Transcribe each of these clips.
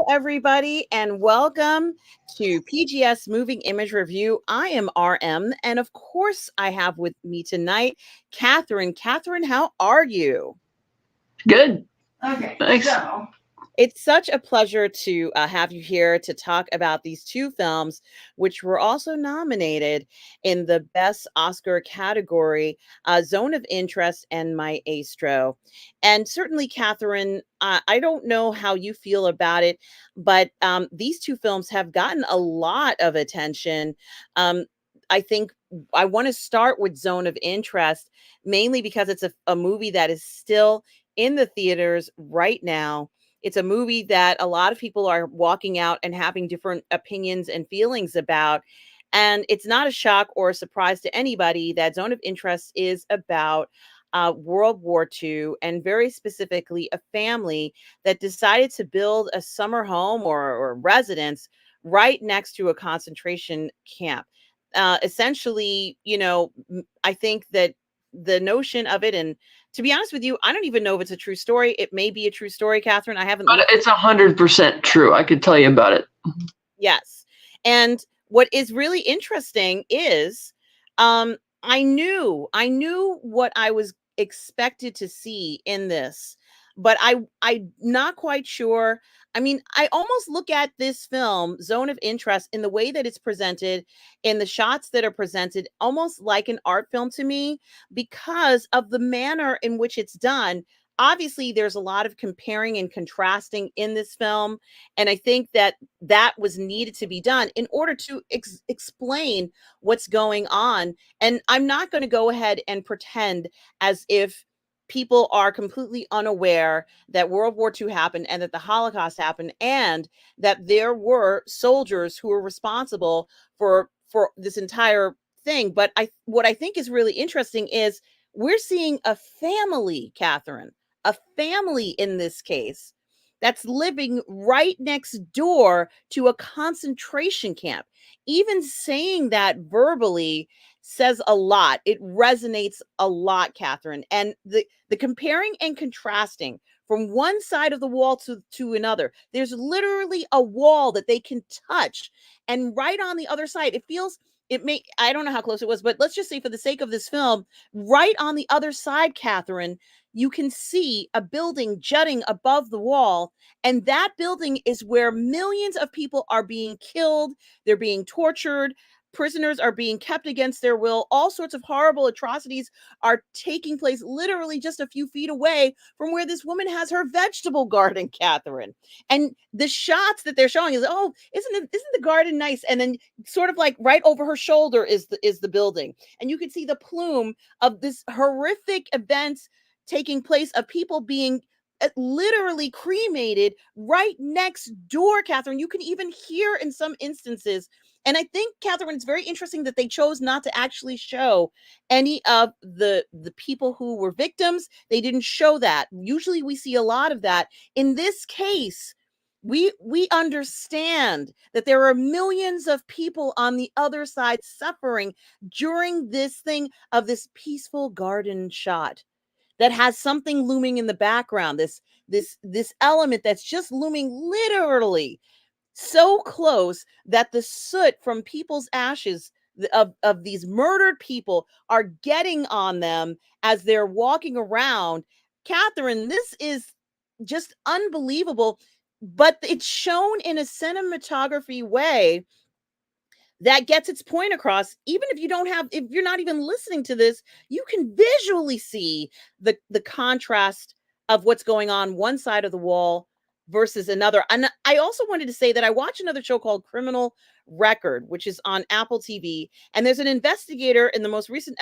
Hello, everybody, and welcome to PGS Moving Image Review. I am RM, and of course, I have with me tonight Catherine. Catherine, how are you? Good. Okay, Thanks. so It's such a pleasure to have you here to talk about these two films, which were also nominated in the Best Oscar category, Zone of Interest and Maestro. And certainly, Catherine, I don't know how you feel about it, but these two films have gotten a lot of attention. I think I want to start with Zone of Interest, mainly because it's a movie that is still in the theaters right now. It's a movie that a lot of people are walking out and having different opinions and feelings about. And it's not a shock or a surprise to anybody that Zone of Interest is about World War II, and very specifically a family that decided to build a summer home or residence right next to a concentration camp. Essentially, I think that the notion of it, and to be honest with you, I don't even know if it's a true story. It may be a true story, Catherine. I haven't But looked. it's 100% true. I could tell you about it. Yes. And what is really interesting is I knew what I was expected to see in this, but I'm not quite sure. I mean, I almost look at this film, Zone of Interest, in the way that it's presented, in the shots that are presented, almost like an art film to me because of the manner in which it's done. Obviously, there's a lot of comparing and contrasting in this film, and I think that that was needed to be done in order to explain what's going on. And I'm not going to go ahead and pretend as if people are completely unaware that World War II happened and that the Holocaust happened and that there were soldiers who were responsible for this entire thing. But what I think is really interesting is we're seeing a family, Catherine, a family in this case that's living right next door to a concentration camp. Even saying that verbally says a lot. It resonates a lot, Catherine. And the comparing and contrasting from one side of the wall to another, there's literally a wall that they can touch. And right on the other side, I don't know how close it was, but let's just say for the sake of this film, right on the other side, Catherine, you can see a building jutting above the wall, and that building is where millions of people are being killed, they're being tortured, prisoners are being kept against their will, all sorts of horrible atrocities are taking place literally just a few feet away from where this woman has her vegetable garden, Catherine. And the shots that they're showing is, oh, isn't the garden nice? And then sort of like right over her shoulder is the building, and you can see the plume of this horrific events taking place, of people being literally cremated right next door, Catherine. You can even hear in some instances. And I think, Catherine, it's very interesting that they chose not to actually show any of the people who were victims. They didn't show that. Usually we see a lot of that. In this case, we understand that there are millions of people on the other side suffering during this thing of this peaceful garden shot that has something looming in the background, this element that's just looming literally so close that the soot from people's ashes of these murdered people are getting on them as they're walking around. Catherine, this is just unbelievable, but it's shown in a cinematography way that gets its point across. Even if you're not even listening to this, you can visually see the contrast of what's going on one side of the wall versus another. And I also wanted to say that I watched another show called Criminal Record, which is on Apple TV, and there's an investigator in the most recent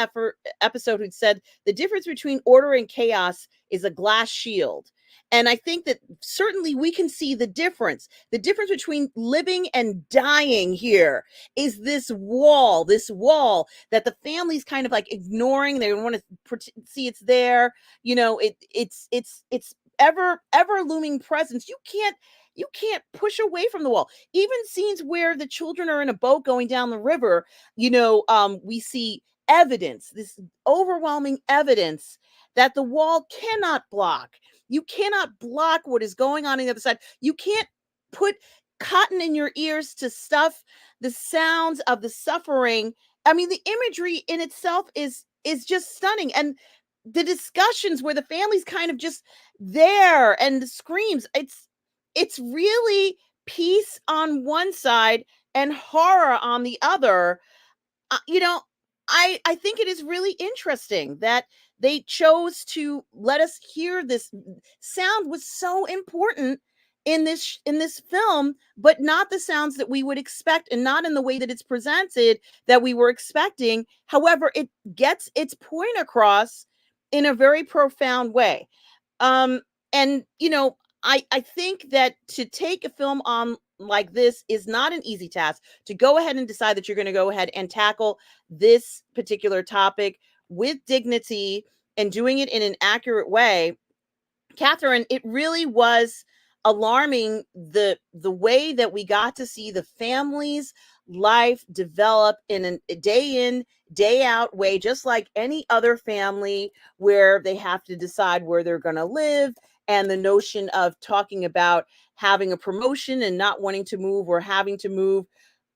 episode who said the difference between order and chaos is a glass shield. And I think that certainly we can see the difference between living and dying here is this wall that the family's kind of like ignoring. They want to see it's there. It's ever looming presence. You can't push away from the wall. Even scenes where the children are in a boat going down the river, we see evidence, this overwhelming evidence that the wall cannot block. You cannot block what is going on the other side. You can't put cotton in your ears to stuff the sounds of the suffering. I mean, the imagery in itself is just stunning. And the discussions where the family's kind of just there and the screams, it's really peace on one side and horror on the other. You know, I think it is really interesting that they chose to let us hear this. Sound was so important in this film, but not the sounds that we would expect, and not in the way that it's presented that we were expecting. However, it gets its point across in a very profound way. Um, and I think that to take a film on like this is not an easy task. To go ahead and decide that you're going to go ahead and tackle this particular topic with dignity and doing it in an accurate way, Catherine, it really was alarming the way that we got to see the family's life develop in a day in, day out way, just like any other family, where they have to decide where they're going to live, and the notion of talking about having a promotion and not wanting to move or having to move,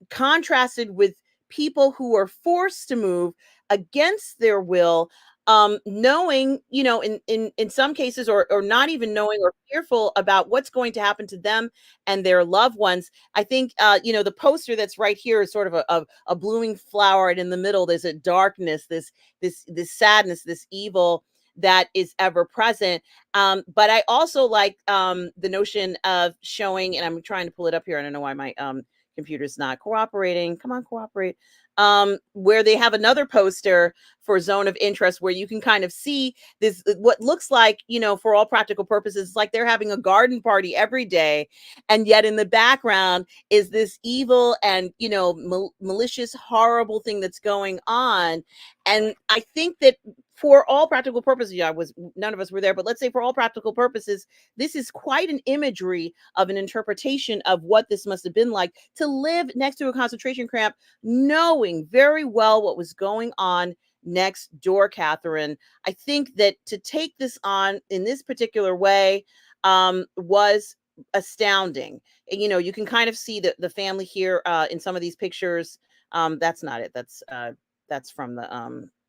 contrasted with people who are forced to move against their will, knowing, in some cases, or not even knowing, or fearful about what's going to happen to them and their loved ones. I think, the poster that's right here is sort of a blooming flower, and in the middle there's a darkness, this sadness, this evil that is ever present. But I also like the notion of showing, and I'm trying to pull it up here. I don't know why my computer's not cooperating. Come on, cooperate. Where they have another poster for Zone of Interest, where you can kind of see this, what looks like, for all practical purposes, like they're having a garden party every day. And yet in the background is this evil and, malicious, horrible thing that's going on. And I think that for all practical purposes, none of us were there, but let's say for all practical purposes, this is quite an imagery of an interpretation of what this must have been like to live next to a concentration camp, knowing very well what was going on next door, Catherine. I think that to take this on in this particular way was astounding. And, you can kind of see the family here in some of these pictures. That's not it. That's from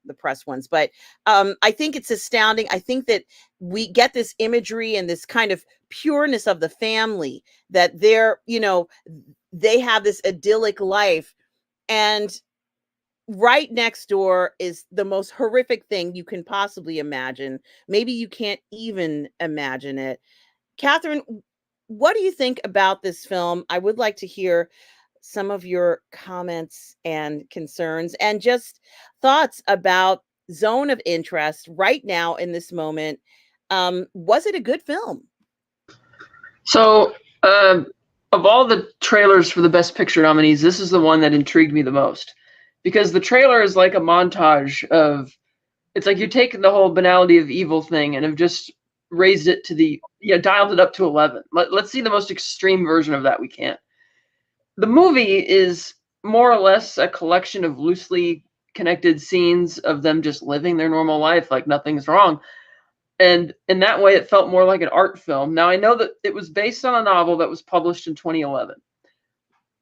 the press ones. But I think it's astounding. I think that we get this imagery and this kind of pureness of the family, that they have this idyllic life, and right next door is the most horrific thing you can possibly imagine. Maybe you can't even imagine it. Catherine, what do you think about this film? I would like to hear some of your comments and concerns, and just thoughts about Zone of Interest right now in this moment. Was it a good film? So, of all the trailers for the Best Picture nominees, this is the one that intrigued me the most, because the trailer is like a montage of, it's like you're taking the whole banality of evil thing and have just raised it to dialed it up to 11. Let's see the most extreme version of that we can. The movie is more or less a collection of loosely connected scenes of them just living their normal life like nothing's wrong. And in that way, it felt more like an art film. Now, I know that it was based on a novel that was published in 2011.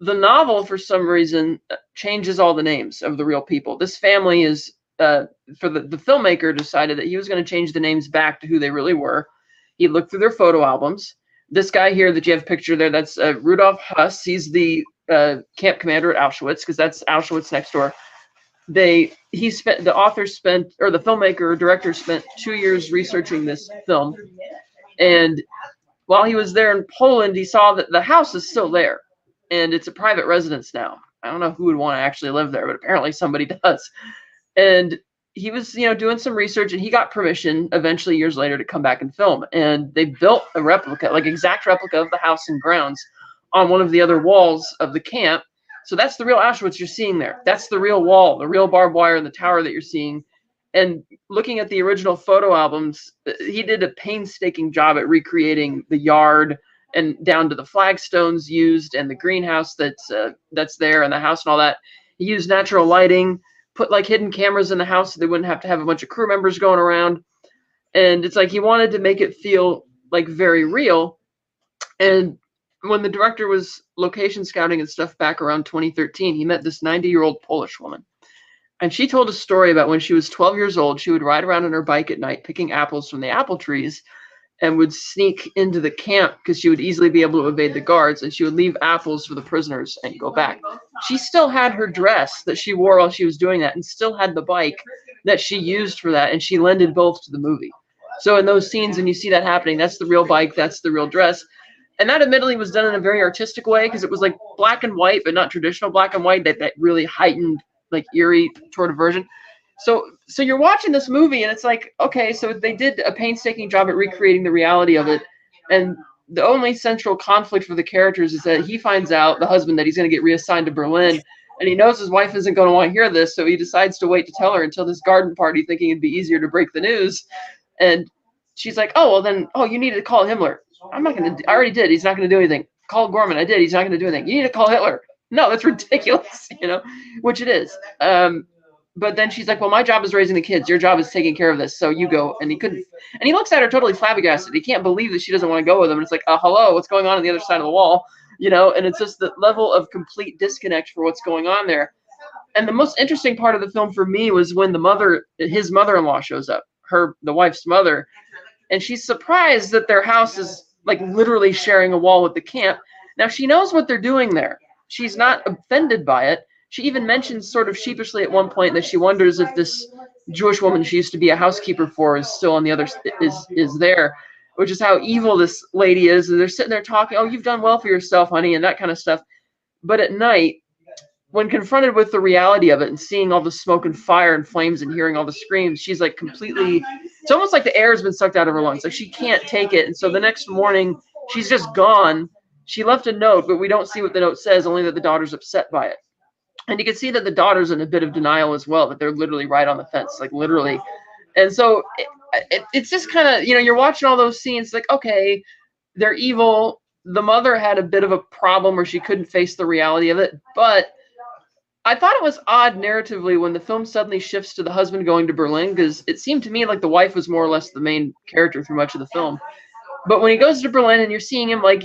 The novel, for some reason, changes all the names of the real people. This family is, for the filmmaker decided that he was going to change the names back to who they really were. He looked through their photo albums. This guy here that you have pictured there, that's Rudolf Huss. He's the camp commander at Auschwitz, because that's Auschwitz next door. The filmmaker or director spent 2 years researching this film, and while he was there in Poland, he saw that the house is still there, and it's a private residence now. I don't know who would want to actually live there, but apparently somebody does. And he was, doing some research, and he got permission eventually years later to come back and film. And they built a replica, like exact replica of the house and grounds, on one of the other walls of the camp. So that's the real Auschwitz you're seeing there. That's the real wall, the real barbed wire and the tower that you're seeing. And looking at the original photo albums, he did a painstaking job at recreating the yard and down to the flagstones used and the greenhouse that's there and the house and all that. He used natural lighting, put like hidden cameras in the house so they wouldn't have to have a bunch of crew members going around. And it's like he wanted to make it feel like very real. And when the director was location scouting and stuff back around 2013, he met this 90-year-old Polish woman. And she told a story about when she was 12 years old, she would ride around on her bike at night picking apples from the apple trees and would sneak into the camp because she would easily be able to evade the guards, and she would leave apples for the prisoners and go back. She still had her dress that she wore while she was doing that and still had the bike that she used for that, and she lended both to the movie. So in those scenes, and you see that happening, that's the real bike, that's the real dress. And that admittedly was done in a very artistic way because it was like black and white, but not traditional black and white, that really heightened, like eerie sort of version. So you're watching this movie and it's like, okay, so they did a painstaking job at recreating the reality of it. And the only central conflict for the characters is that he finds out, the husband, that he's going to get reassigned to Berlin. And he knows his wife isn't going to want to hear this, so he decides to wait to tell her until this garden party, thinking it'd be easier to break the news. And she's like, oh, well then, oh, you need to call Himmler. I'm not going to, I already did. He's not going to do anything. Call Gorman. I did. He's not going to do anything. You need to call Hitler. No, that's ridiculous, which it is. But then she's like, well, my job is raising the kids. Your job is taking care of this. So you go. And he couldn't. And he looks at her totally flabbergasted. He can't believe that she doesn't want to go with him. And it's like, hello, what's going on the other side of the wall? And it's just the level of complete disconnect for what's going on there. And the most interesting part of the film for me was when his mother-in-law shows up, the wife's mother. And she's surprised that their house is like literally sharing a wall with the camp. Now she knows what they're doing there. She's not offended by it. She even mentions sort of sheepishly at one point that she wonders if this Jewish woman she used to be a housekeeper for is still on the other, is there, which is how evil this lady is. And they're sitting there talking, oh, you've done well for yourself, honey, and that kind of stuff. But at night, when confronted with the reality of it and seeing all the smoke and fire and flames and hearing all the screams, she's like completely, it's almost like the air has been sucked out of her lungs. Like she can't take it. And so the next morning, she's just gone. She left a note, but we don't see what the note says, only that the daughter's upset by it. And you can see that the daughter's in a bit of denial as well, that they're literally right on the fence, like literally. And so it's just kind of, you're watching all those scenes like, okay, they're evil. The mother had a bit of a problem where she couldn't face the reality of it. But I thought it was odd narratively when the film suddenly shifts to the husband going to Berlin, because it seemed to me like the wife was more or less the main character through much of the film. But when he goes to Berlin and you're seeing him like,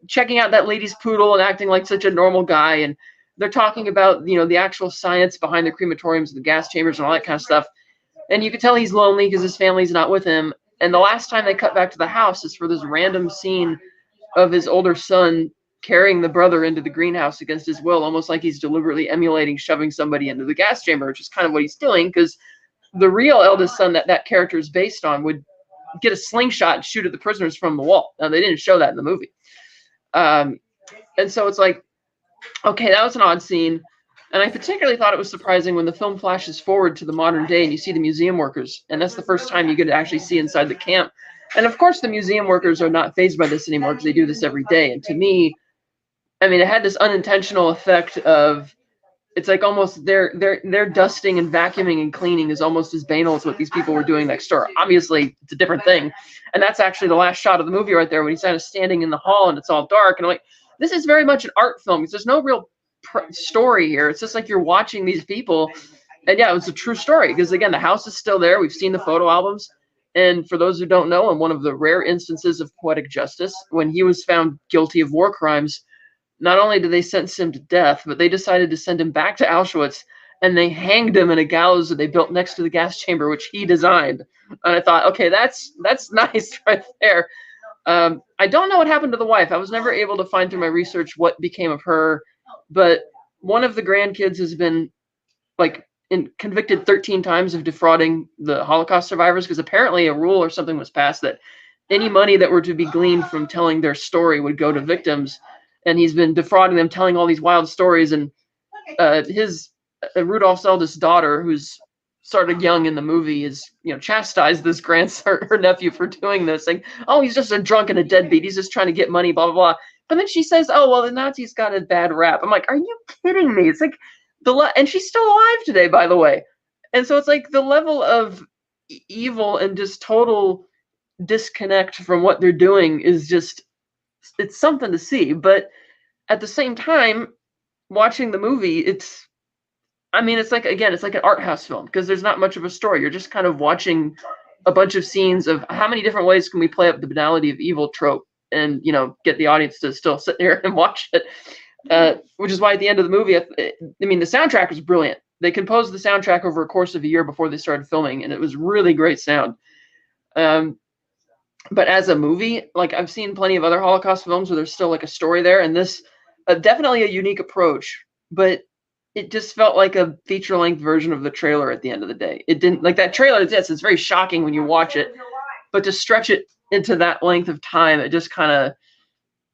checking out that lady's poodle and acting like such a normal guy, and they're talking about, the actual science behind the crematoriums and the gas chambers and all that kind of stuff. And you can tell he's lonely because his family's not with him. And the last time they cut back to the house is for this random scene of his older son carrying the brother into the greenhouse against his will, almost like he's deliberately emulating shoving somebody into the gas chamber, which is kind of what he's doing, because the real eldest son that character is based on would get a slingshot and shoot at the prisoners from the wall. Now, they didn't show that in the movie. And so it's like, okay, that was an odd scene. And I particularly thought it was surprising when the film flashes forward to the modern day and you see the museum workers. And that's the first time you get to actually see inside the camp. And of course, the museum workers are not fazed by this anymore because they do this every day. And to me, I mean, it had this unintentional effect of, it's like almost their dusting and vacuuming and cleaning is almost as banal as what these people were doing next door. Obviously, it's a different thing. And that's actually the last shot of the movie right there when he's kind of standing in the hall and it's all dark. And I'm like, this is very much an art film because there's no real story here. It's just like you're watching these people. And yeah, it was a true story because, again, the house is still there. We've seen the photo albums. And for those who don't know, in one of the rare instances of poetic justice, when he was found guilty of war crimes, not only did they sentence him to death, but they decided to send him back to Auschwitz, and they hanged him in a gallows that they built next to the gas chamber, which he designed. And I thought, okay, that's nice right there. I don't know what happened to the wife. I was never able to find through my research what became of her, but one of the grandkids has been convicted 13 times of defrauding the Holocaust survivors, because apparently a rule or something was passed that any money that were to be gleaned from telling their story would go to victims. And he's been defrauding them, telling all these wild stories. And his Rudolph's eldest daughter, who's started young in the movie, is chastised this grandson, her nephew, for doing this. Like, oh, he's just a drunk and a deadbeat. He's just trying to get money, blah blah blah. But then she says, oh well, the Nazis got a bad rap. I'm like, are you kidding me? It's like and she's still alive today, by the way. And so it's like the level of evil and just total disconnect from what they're doing is just, it's something to see. But at the same time, watching the movie, it's like, again, it's like an art house film because there's not much of a story. You're just kind of watching a bunch of scenes of how many different ways can we play up the banality of evil trope and get the audience to still sit there and watch it. Which is why at the end of the movie, I mean, the soundtrack was brilliant. They composed the soundtrack over a course of a year before they started filming, and it was really great sound. But as a movie, like, I've seen plenty of other Holocaust films where there's still like a story there, and this definitely a unique approach, but it just felt like a feature-length version of the trailer at the end of the day. It didn't, like, that trailer, yes, it's very shocking when you watch it, but to stretch it into that length of time, it just kind of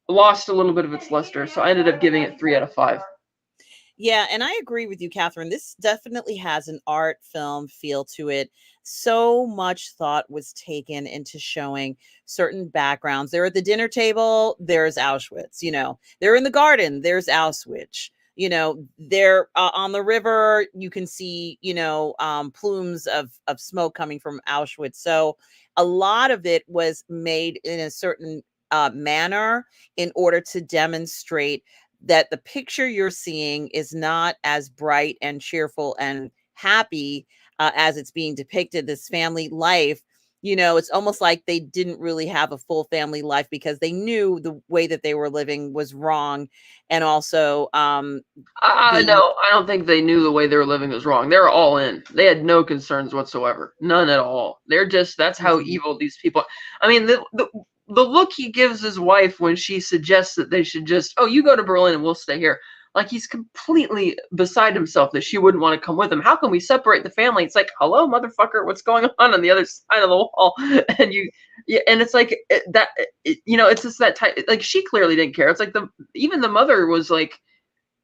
lost a little bit of its luster. So I ended up giving it 3 out of 5. Yeah, and I agree with you, Catherine. This definitely has an art film feel to it. So much thought was taken into showing certain backgrounds. They're at the dinner table, there's Auschwitz, they're in the garden, there's Auschwitz. They're on the river, you can see, plumes of smoke coming from Auschwitz. So a lot of it was made in a certain manner in order to demonstrate that the picture you're seeing is not as bright and cheerful and happy as it's being depicted, this family life. It's almost like they didn't really have a full family life because they knew the way that they were living was wrong. And also, no, I don't think they knew the way they were living was wrong. They were all in. They had no concerns whatsoever. None at all. They're just, that's how evil these people. I mean, the look he gives his wife when she suggests that they should just, oh, you go to Berlin and we'll stay here. Like, he's completely beside himself that she wouldn't want to come with him. How can we separate the family? It's like, hello, motherfucker, what's going on the other side of the wall? And and it's like it's just that type. Like, she clearly didn't care. It's like even the mother was like,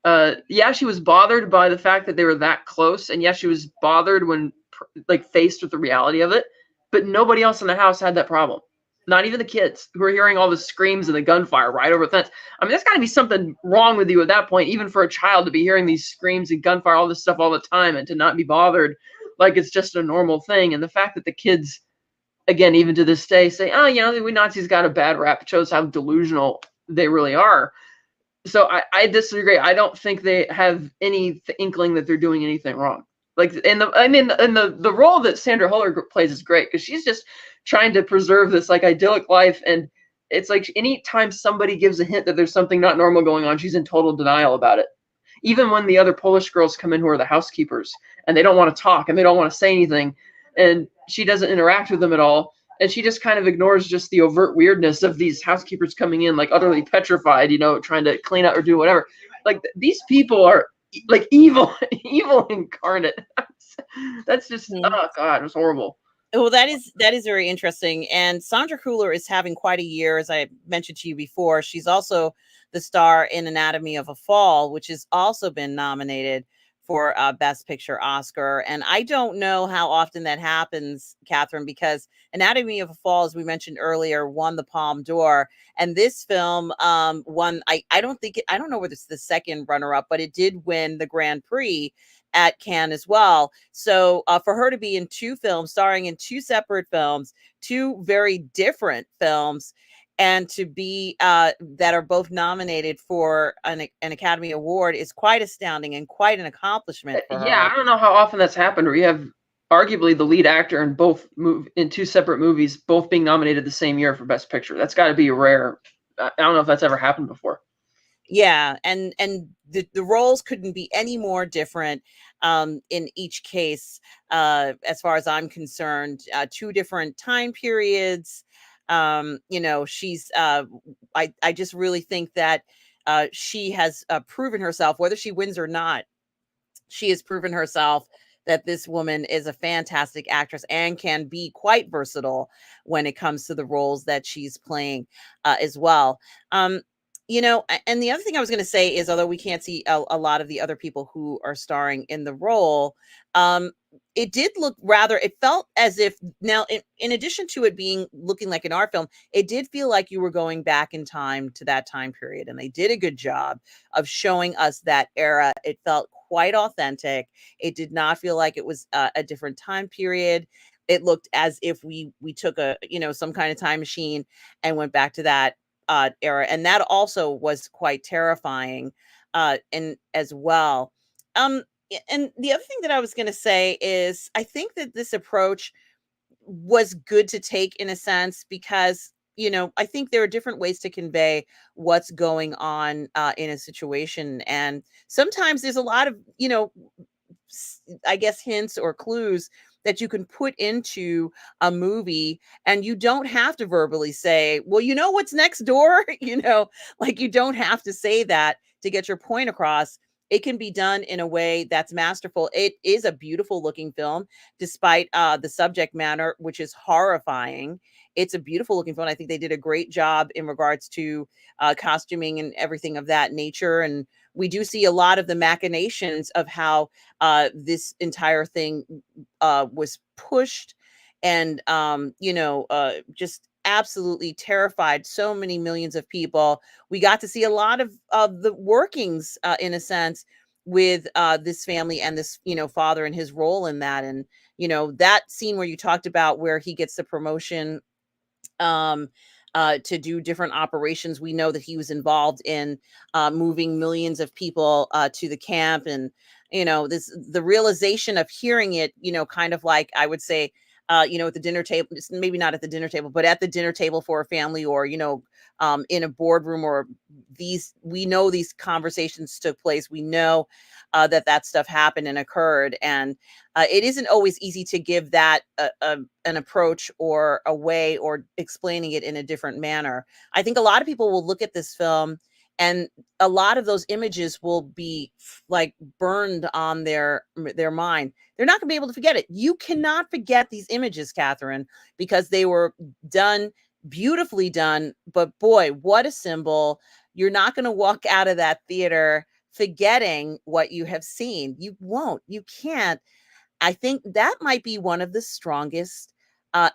yeah, she was bothered by the fact that they were that close, and yeah, she was bothered when like faced with the reality of it. But nobody else in the house had that problem. Not even the kids who are hearing all the screams and the gunfire right over the fence. I mean, there's got to be something wrong with you at that point, even for a child to be hearing these screams and gunfire, all this stuff all the time, and to not be bothered like it's just a normal thing. And the fact that the kids, again, even to this day, say, oh, we Nazis got a bad rap, it shows how delusional they really are. So I disagree. I don't think they have any inkling that they're doing anything wrong. Like, the role that Sandra Huller plays is great because she's just trying to preserve this like idyllic life, and it's like anytime somebody gives a hint that there's something not normal going on, she's in total denial about it. Even when the other Polish girls come in who are the housekeepers and they don't want to talk and they don't want to say anything, and she doesn't interact with them at all, and she just kind of ignores just the overt weirdness of these housekeepers coming in like utterly petrified, trying to clean up or do whatever. Like, these people are like evil incarnate. That's just, oh god, it was horrible. Well, that is very interesting. And Sandra Huller is having quite a year, as I mentioned to you before. She's also the star in Anatomy of a Fall, which has also been nominated for Best Picture Oscar. And I don't know how often that happens, Catherine, because Anatomy of a Fall, as we mentioned earlier, won the Palme d'Or. And this film won, I don't know whether it's the second runner-up, but it did win the Grand Prix at Cannes as well. So for her to be in two films, starring in two separate films, two very different films, and to be that are both nominated for an Academy Award is quite astounding and quite an accomplishment for her. Yeah, I don't know how often that's happened where you have arguably the lead actor in two separate movies, both being nominated the same year for Best Picture. That's got to be rare. I don't know if that's ever happened before. Yeah, and the roles couldn't be any more different in each case, as far as I'm concerned. Two different time periods. She's I just really think that she has proven herself, whether she wins or not. She has proven herself that this woman is a fantastic actress and can be quite versatile when it comes to the roles that she's playing as well. And the other thing I was going to say is, although we can't see a lot of the other people who are starring in the role, it did look it felt as if now, in addition to it looking like an art film, it did feel like you were going back in time to that time period. And they did a good job of showing us that era. It felt quite authentic. It did not feel like it was a different time period. It looked as if we took some kind of time machine and went back to that era. And that also was quite terrifying and as well. And the other thing that I was going to say is I think that this approach was good to take in a sense because I think there are different ways to convey what's going on in a situation. And sometimes there's a lot of, I guess, hints or clues that you can put into a movie, and you don't have to verbally say, well, you know what's next door? Like, you don't have to say that to get your point across. It can be done in a way that's masterful. It is a beautiful looking film, despite the subject matter, which is horrifying. It's a beautiful looking film. I think they did a great job in regards to costuming and everything of that nature. And we do see a lot of the machinations of how this entire thing was pushed, and just absolutely terrified so many millions of people. We got to see a lot of the workings, in a sense, with this family and this father and his role in that. And that scene where you talked about, where he gets the promotion um, to do different operations. We know that he was involved in moving millions of people to the camp, and the realization of hearing it, kind of like, I would say, at the dinner table, maybe not at the dinner table, but at the dinner table for a family, or in a boardroom, or we know these conversations took place. We know that stuff happened and occurred, and it isn't always easy to give that an approach or a way, or explaining it in a different manner. I think a lot of people will look at this film, and a lot of those images will be like burned on their mind. They're not going to be able to forget it. You cannot forget these images, Catherine, because they were done, beautifully done. But boy, what a symbol. You're not going to walk out of that theater forgetting what you have seen. You won't. You can't. I think that might be one of the strongest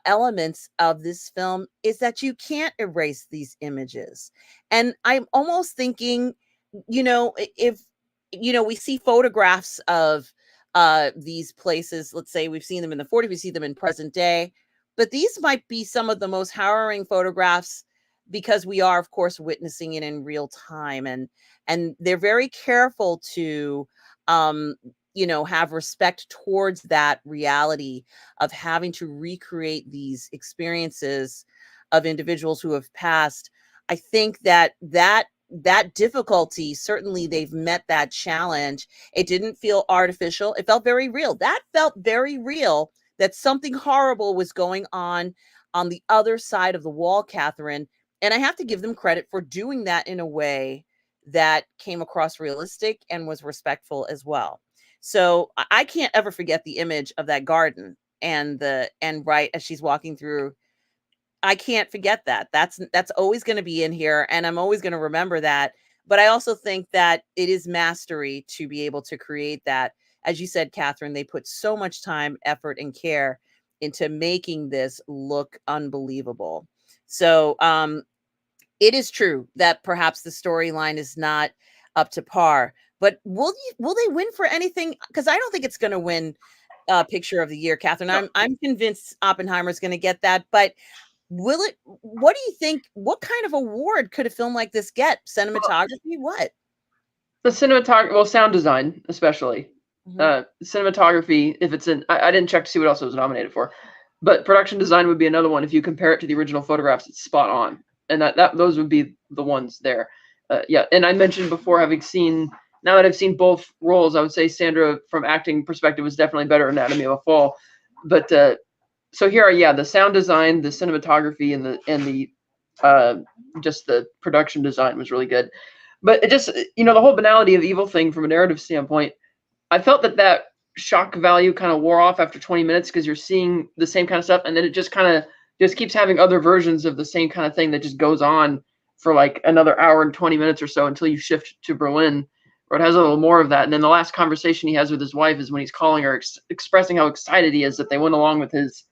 elements of this film, is that you can't erase these images. And I'm almost thinking, if we see photographs of these places, let's say we've seen them in the 40s, we see them in present day, but these might be some of the most harrowing photographs, because we are, of course, witnessing it in real time. And they're very careful to um have respect towards that reality of having to recreate these experiences of individuals who have passed. I think that difficulty, certainly they've met that challenge. It didn't feel artificial. It felt very real. That felt very real, that something horrible was going on the other side of the wall, Catherine. And I have to give them credit for doing that in a way that came across realistic and was respectful as well. So I can't ever forget the image of that garden, and right as she's walking through. I can't forget that. That's always going to be in here, and I'm always going to remember that. But I also think that it is mastery to be able to create that. As you said, Catherine, they put so much time, effort, and care into making this look unbelievable. So it is true that perhaps the storyline is not up to par. But will they win for anything? Because I don't think it's going to win Picture of the Year, Catherine. I'm convinced Oppenheimer is going to get that. But will it? What do you think? What kind of award could a film like this get? Cinematography? What? The cinematography, well, sound design especially. Cinematography, if it's I didn't check to see what else it was nominated for, but production design would be another one. If you compare it to the original photographs, it's spot on, and that those would be the ones there. Yeah, and I mentioned before, now that I've seen both roles, I would say Sandra, from acting perspective, was definitely better in Anatomy of a Fall. But so here are, the sound design, the cinematography, and the just the production design was really good. But it just, the whole banality of evil thing from a narrative standpoint, I felt that shock value kind of wore off after 20 minutes, because you're seeing the same kind of stuff, and then it just kind of just keeps having other versions of the same kind of thing that just goes on for like another hour and 20 minutes or so until you shift to Berlin, where it has a little more of that. And then the last conversation he has with his wife is when he's calling her, expressing how excited he is that they went along with his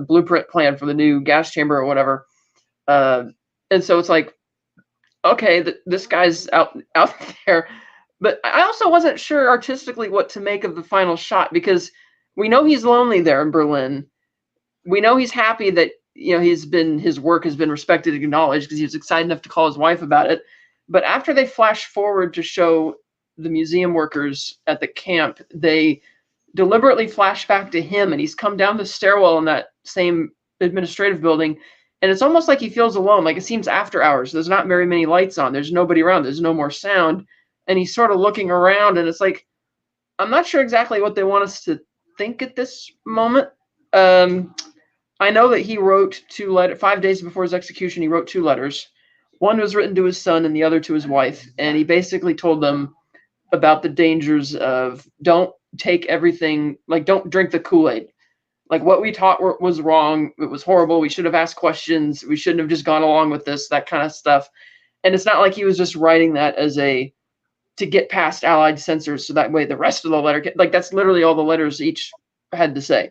blueprint plan for the new gas chamber or whatever. And so it's like, okay, this guy's out there. But I also wasn't sure artistically what to make of the final shot, because we know he's lonely there in Berlin. We know he's happy that his work has been respected and acknowledged, because he was excited enough to call his wife about it. But after they flash forward to show the museum workers at the camp, they deliberately flash back to him, and he's come down the stairwell in that same administrative building, And it's almost like he feels alone. Like it seems after hours. There's not very many lights on. There's nobody around. There's no more sound. And he's sort of looking around, and it's like, I'm not sure exactly what they want us to think at this moment. I know that he wrote 2 letters 5 days before his execution. He wrote 2 letters. One was written to his son, and the other to his wife. And he basically told them about the dangers of don't take everything, like don't drink the Kool-Aid. Like what we taught was wrong. It was horrible. We should have asked questions. We shouldn't have just gone along with this, that kind of stuff. And it's not like he was just writing that as to get past Allied censors, so that way the rest of the letter, like that's literally all the letters each had to say.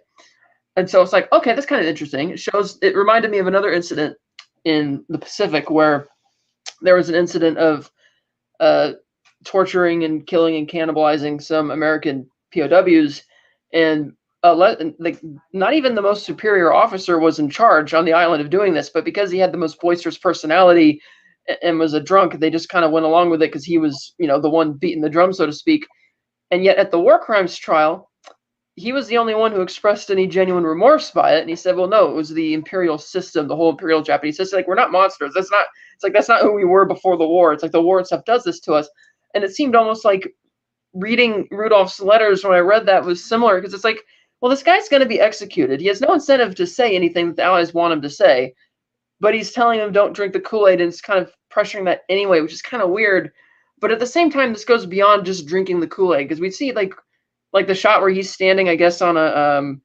And so it's like, okay, that's kind of interesting. It reminded me of another incident in the Pacific where there was an incident of torturing and killing and cannibalizing some American POWs, and like not even the most superior officer was in charge on the island of doing this, but because he had the most boisterous personality and was a drunk, they just kind of went along with it because he was, the one beating the drum, so to speak. And yet at the war crimes trial, he was the only one who expressed any genuine remorse by it. And he said, well, no, it was the imperial system, the whole imperial Japanese system. Like, we're not monsters. That's not who we were before the war. It's like the war and stuff does this to us. And it seemed almost like reading Rudolph's letters when I read that was similar, because it's like, well, this guy's going to be executed. He has no incentive to say anything that the Allies want him to say, but he's telling him don't drink the Kool-Aid, and it's kind of pressuring that anyway, which is kind of weird. But at the same time, this goes beyond just drinking the Kool-Aid, because we see like the shot where he's standing, I guess on an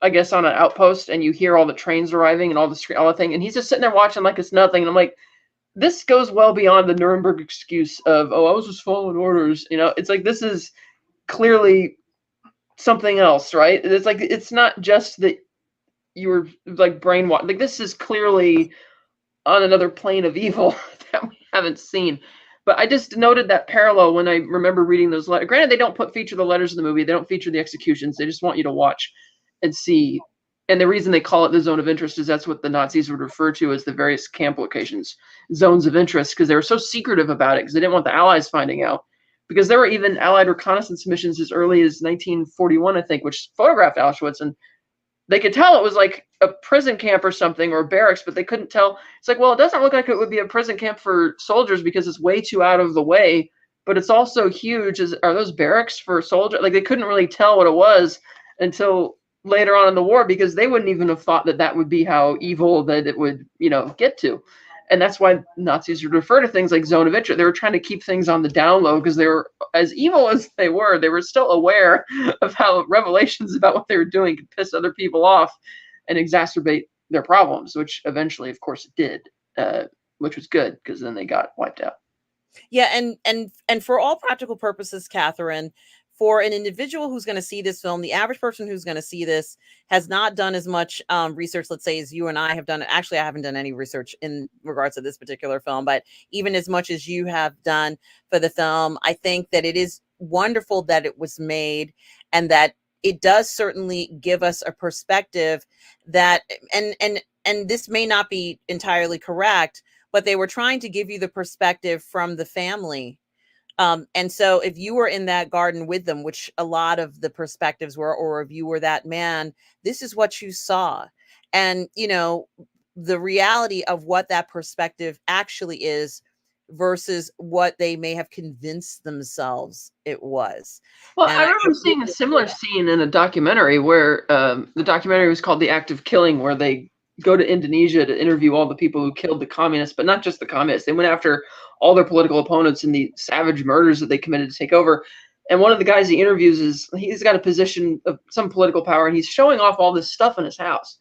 outpost, and you hear all the trains arriving and all the thing, and he's just sitting there watching like it's nothing. And I'm like, this goes well beyond the Nuremberg excuse of, oh, I was just following orders. It's like, this is clearly something else, right? It's like, it's not just that you were like brainwashed. Like, this is clearly on another plane of evil that we haven't seen. But I just noted that parallel when I remember reading those letters. Granted, they don't feature the letters in the movie. They don't feature the executions. They just want you to watch and see. And the reason they call it the zone of interest is that's what the Nazis would refer to as the various camp locations, zones of interest, because they were so secretive about it, because they didn't want the Allies finding out. Because there were even Allied reconnaissance missions as early as 1941, I think, which photographed Auschwitz, and they could tell it was like a prison camp or something, or a barracks, but they couldn't tell. It's like, well, it doesn't look like it would be a prison camp for soldiers because it's way too out of the way, but it's also huge. Are those barracks for soldiers? Like, they couldn't really tell what it was until later on in the war, because they wouldn't even have thought that would be how evil that it would, get to. And that's why Nazis would refer to things like zone of interest. They were trying to keep things on the down low, because they were, as evil as they were still aware of how revelations about what they were doing could piss other people off and exacerbate their problems, which eventually, of course, it did, which was good, because then they got wiped out. Yeah, and for all practical purposes, Catherine, for an individual who's going to see this film, the average person who's going to see this has not done as much research, let's say, as you and I have done. Actually, I haven't done any research in regards to this particular film, but even as much as you have done for the film, I think that it is wonderful that it was made, and that it does certainly give us a perspective that, and this may not be entirely correct, but they were trying to give you the perspective from the family. And so if you were in that garden with them, which a lot of the perspectives were, or if you were that man, this is what you saw. And, the reality of what that perspective actually is versus what they may have convinced themselves it was. Well, I remember seeing a similar scene in a documentary where the documentary was called The Act of Killing, where they go to Indonesia to interview all the people who killed the communists, but not just the communists. They went after all their political opponents in the savage murders that they committed to take over. And one of the guys he interviews he's got a position of some political power, and he's showing off all this stuff in his house.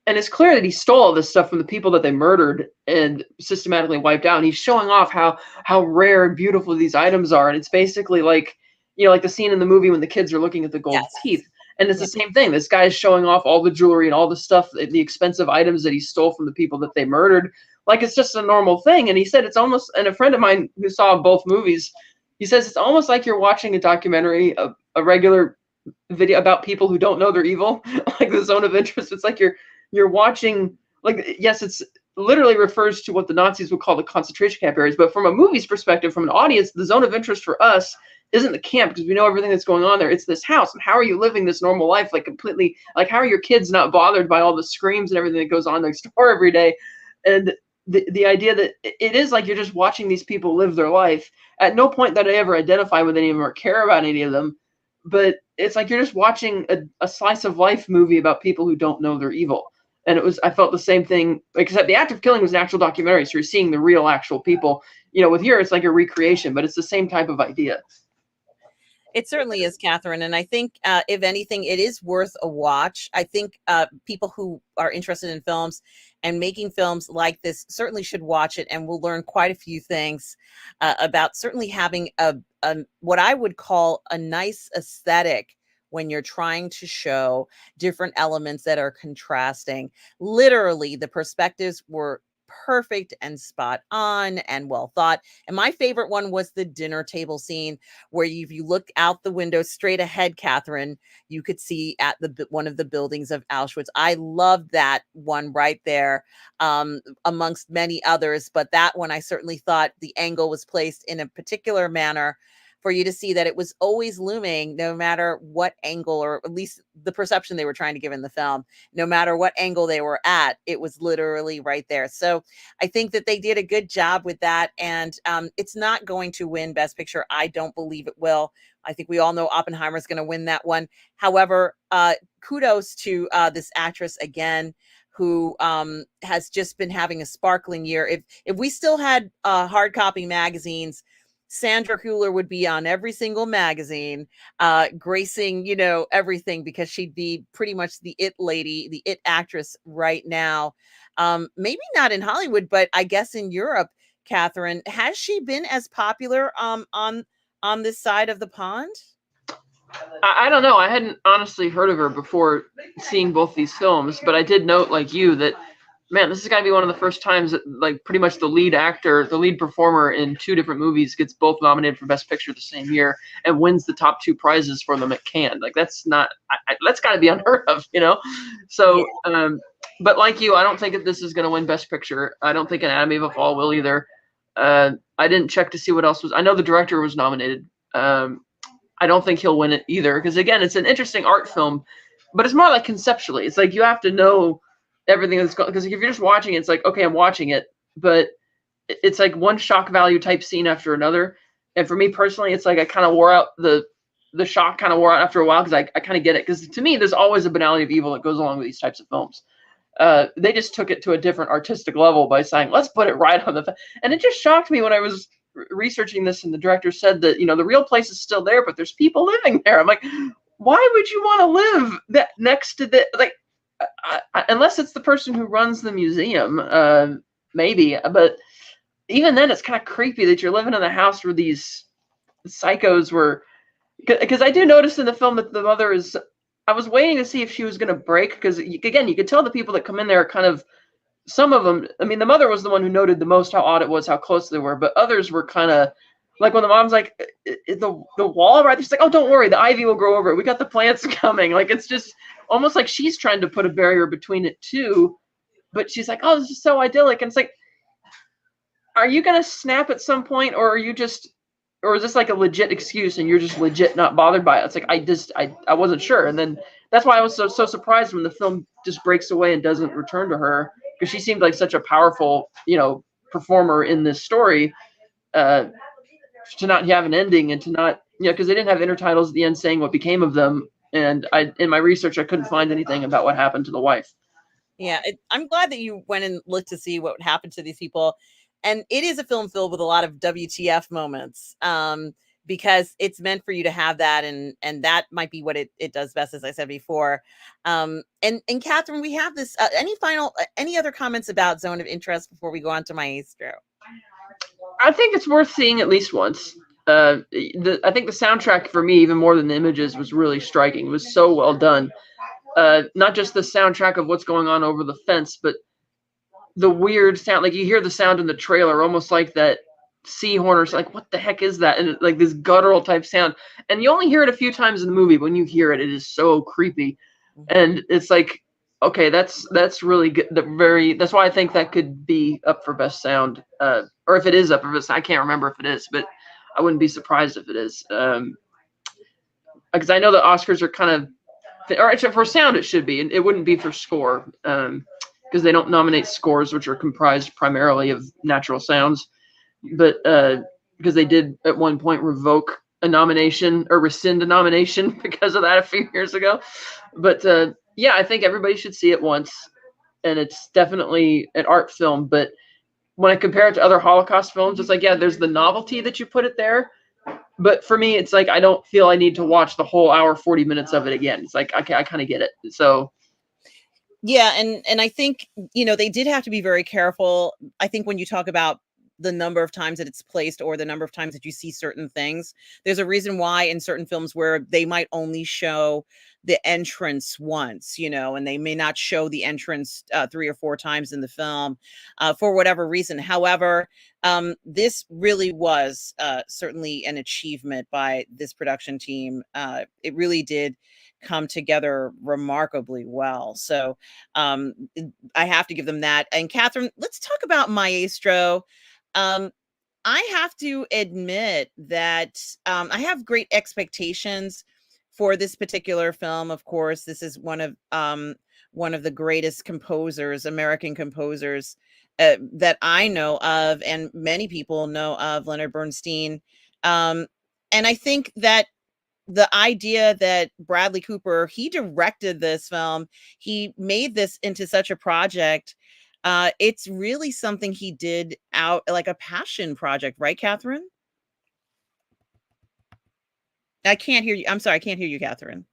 And it's clear that he stole all this stuff from the people that they murdered and systematically wiped out. And he's showing off how rare and beautiful these items are. And it's basically like, like the scene in the movie when the kids are looking at the gold teeth. And it's the same thing. This guy is showing off all the jewelry and all the stuff, the expensive items that he stole from the people that they murdered. Like, it's just a normal thing. And he said it's almost, and a friend of mine who saw both movies, he says it's almost like you're watching a documentary, a regular video about people who don't know they're evil, like the zone of interest. It's like you're watching, like, yes, it's literally refers to what the Nazis would call the concentration camp areas. But from a movie's perspective, from an audience, the zone of interest for us isn't the camp, because we know everything that's going on there. It's this house. And how are you living this normal life? Like completely, like how are your kids not bothered by all the screams and everything that goes on next door every day? And the idea that it is like you're just watching these people live their life. At no point that I ever identify with any of them or care about any of them. But it's like you're just watching a slice of life movie about people who don't know they're evil. And I felt the same thing, except the act of killing was an actual documentary, so you're seeing the real actual people. With here, it's like a recreation, but it's the same type of idea. It certainly is, Catherine. And I think, if anything, it is worth a watch. I think people who are interested in films and making films like this certainly should watch it, and we'll learn quite a few things about certainly having a what I would call a nice aesthetic when you're trying to show different elements that are contrasting. Literally, the perspectives were perfect and spot on and well thought. And my favorite one was the dinner table scene where if you look out the window straight ahead, Catherine, you could see at one of the buildings of Auschwitz. I loved that one right there, amongst many others. But that one, I certainly thought the angle was placed in a particular manner for you to see that it was always looming, no matter what angle, or at least the perception they were trying to give in the film, no matter what angle they were at, it was literally right there. So I think that they did a good job with that. And it's not going to win Best Picture. I don't believe it will. I think we all know Oppenheimer's going to win that one. However, kudos to this actress again, who has just been having a sparkling year. If we still had hard copy magazines, Sandra Hüller would be on every single magazine, gracing, everything, because she'd be pretty much the it lady, the it actress right now. Maybe not in Hollywood, but I guess in Europe. Catherine, has she been as popular on this side of the pond? I don't know. I hadn't honestly heard of her before seeing both these films, but I did note, like you, that man, this is got to be one of the first times that, like, pretty much the lead actor, the lead performer in two different movies gets both nominated for Best Picture the same year and wins the top two prizes for them at Cannes. Like, that's not, that's got to be unheard of, So, but like you, I don't think that this is going to win Best Picture. I don't think Anatomy of a Fall will either. I didn't check to see what else was. I know the director was nominated. I don't think he'll win it either, because again, it's an interesting art film, but it's more like conceptually. It's like you have to know everything that's going, because if you're just watching it, it's like, okay, I'm watching it, but it's like one shock value type scene after another. And for me personally, it's like I kind of wore out the shock kind of wore out after a while, because I kind of get it, because to me there's always a banality of evil that goes along with these types of films. They just took it to a different artistic level by saying, let's put it right on the and it just shocked me when I was researching this, and the director said that the real place is still there, but there's people living there. I'm like, why would you want to live that next to the, like, unless it's the person who runs the museum, maybe. But even then, it's kind of creepy that you're living in the house where these psychos were. Because I do notice in the film that the mother is. I was waiting to see if she was going to break, because again, you could tell the people that come in there are kind of. Some of them, I mean, the mother was the one who noted the most how odd it was, how close they were, but others were kind of like when the mom's like, the wall right there, she's like, oh, don't worry, the ivy will grow over it. We got the plants coming. Like, it's just almost like she's trying to put a barrier between it too, but she's like, oh, this is so idyllic. And it's like, are you going to snap at some point, or are you just, or is this like a legit excuse and you're just legit not bothered by it? It's like, I wasn't sure. And then that's why I was so surprised when the film just breaks away and doesn't return to her, because she seemed like such a powerful, performer in this story, to not have an ending and to not, because they didn't have intertitles at the end saying what became of them. And in my research, I couldn't find anything about what happened to the wife. Yeah, I'm glad that you went and looked to see what happened to these people. And it is a film filled with a lot of WTF moments, because it's meant for you to have that, and that might be what it does best, as I said before. And Catherine, we have this. Any other comments about Zone of Interest before we go on to Maestro? I think it's worth seeing at least once. I think the soundtrack for me, even more than the images, was really striking. It was so well done. Not just the soundtrack of what's going on over the fence, but the weird sound. Like, you hear the sound in the trailer, almost like that seahorn, or like, what the heck is that? And like this guttural type sound. And you only hear it a few times in the movie. But when you hear it, it is so creepy. And it's like, okay, that's really good. That's why I think that could be up for best sound. Or if it is up for best, I can't remember if it is, but I wouldn't be surprised if it is. Because I know the Oscars are kind of, or actually for sound it should be, and it wouldn't be for score, because they don't nominate scores, which are comprised primarily of natural sounds. But because they did at one point revoke a nomination or rescind a nomination because of that a few years ago. But yeah, I think everybody should see it once, and it's definitely an art film. But when I compare it to other Holocaust films, it's like, yeah, there's the novelty that you put it there. But for me, it's like I don't feel I need to watch the whole hour, 40 minutes of it again. It's like, okay, I kind of get it. So yeah, and I think, you know, they did have to be very careful. I think when you talk about the number of times that it's placed or the number of times that you see certain things, there's a reason why in certain films where they might only show the entrance once, you know, and they may not show the entrance 3 or 4 times in the film for whatever reason. However, this really was certainly an achievement by this production team. It really did come together remarkably well. So I have to give them that. And Catherine, let's talk about Maestro. Um, I have to admit that I have great expectations for this particular film. Of course, this is one of the greatest composers, American composers that I know of, and many people know of, Leonard Bernstein. And I think that the idea that Bradley Cooper, he directed this film, he made this into such a project. It's really something he did out like a passion project, right, Catherine? I can't hear you. I'm sorry, I can't hear you, Catherine.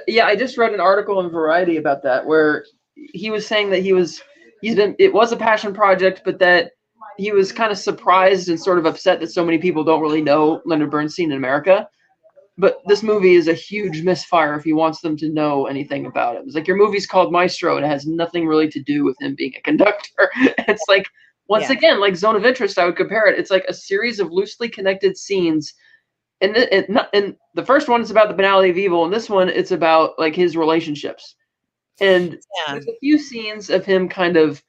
yeah, I just read an article in Variety about that where he was saying that it was a passion project, but that he was kind of surprised and sort of upset that so many people don't really know Leonard Bernstein in America. But this movie is a huge misfire if he wants them to know anything about it. It's like, your movie's called Maestro and it has nothing really to do with him being a conductor. It's like, once again, like Zone of Interest, I would compare it. It's like a series of loosely connected scenes. And the first one is about the banality of evil, and this one it's about like his relationships. And there's a few scenes of him kind of,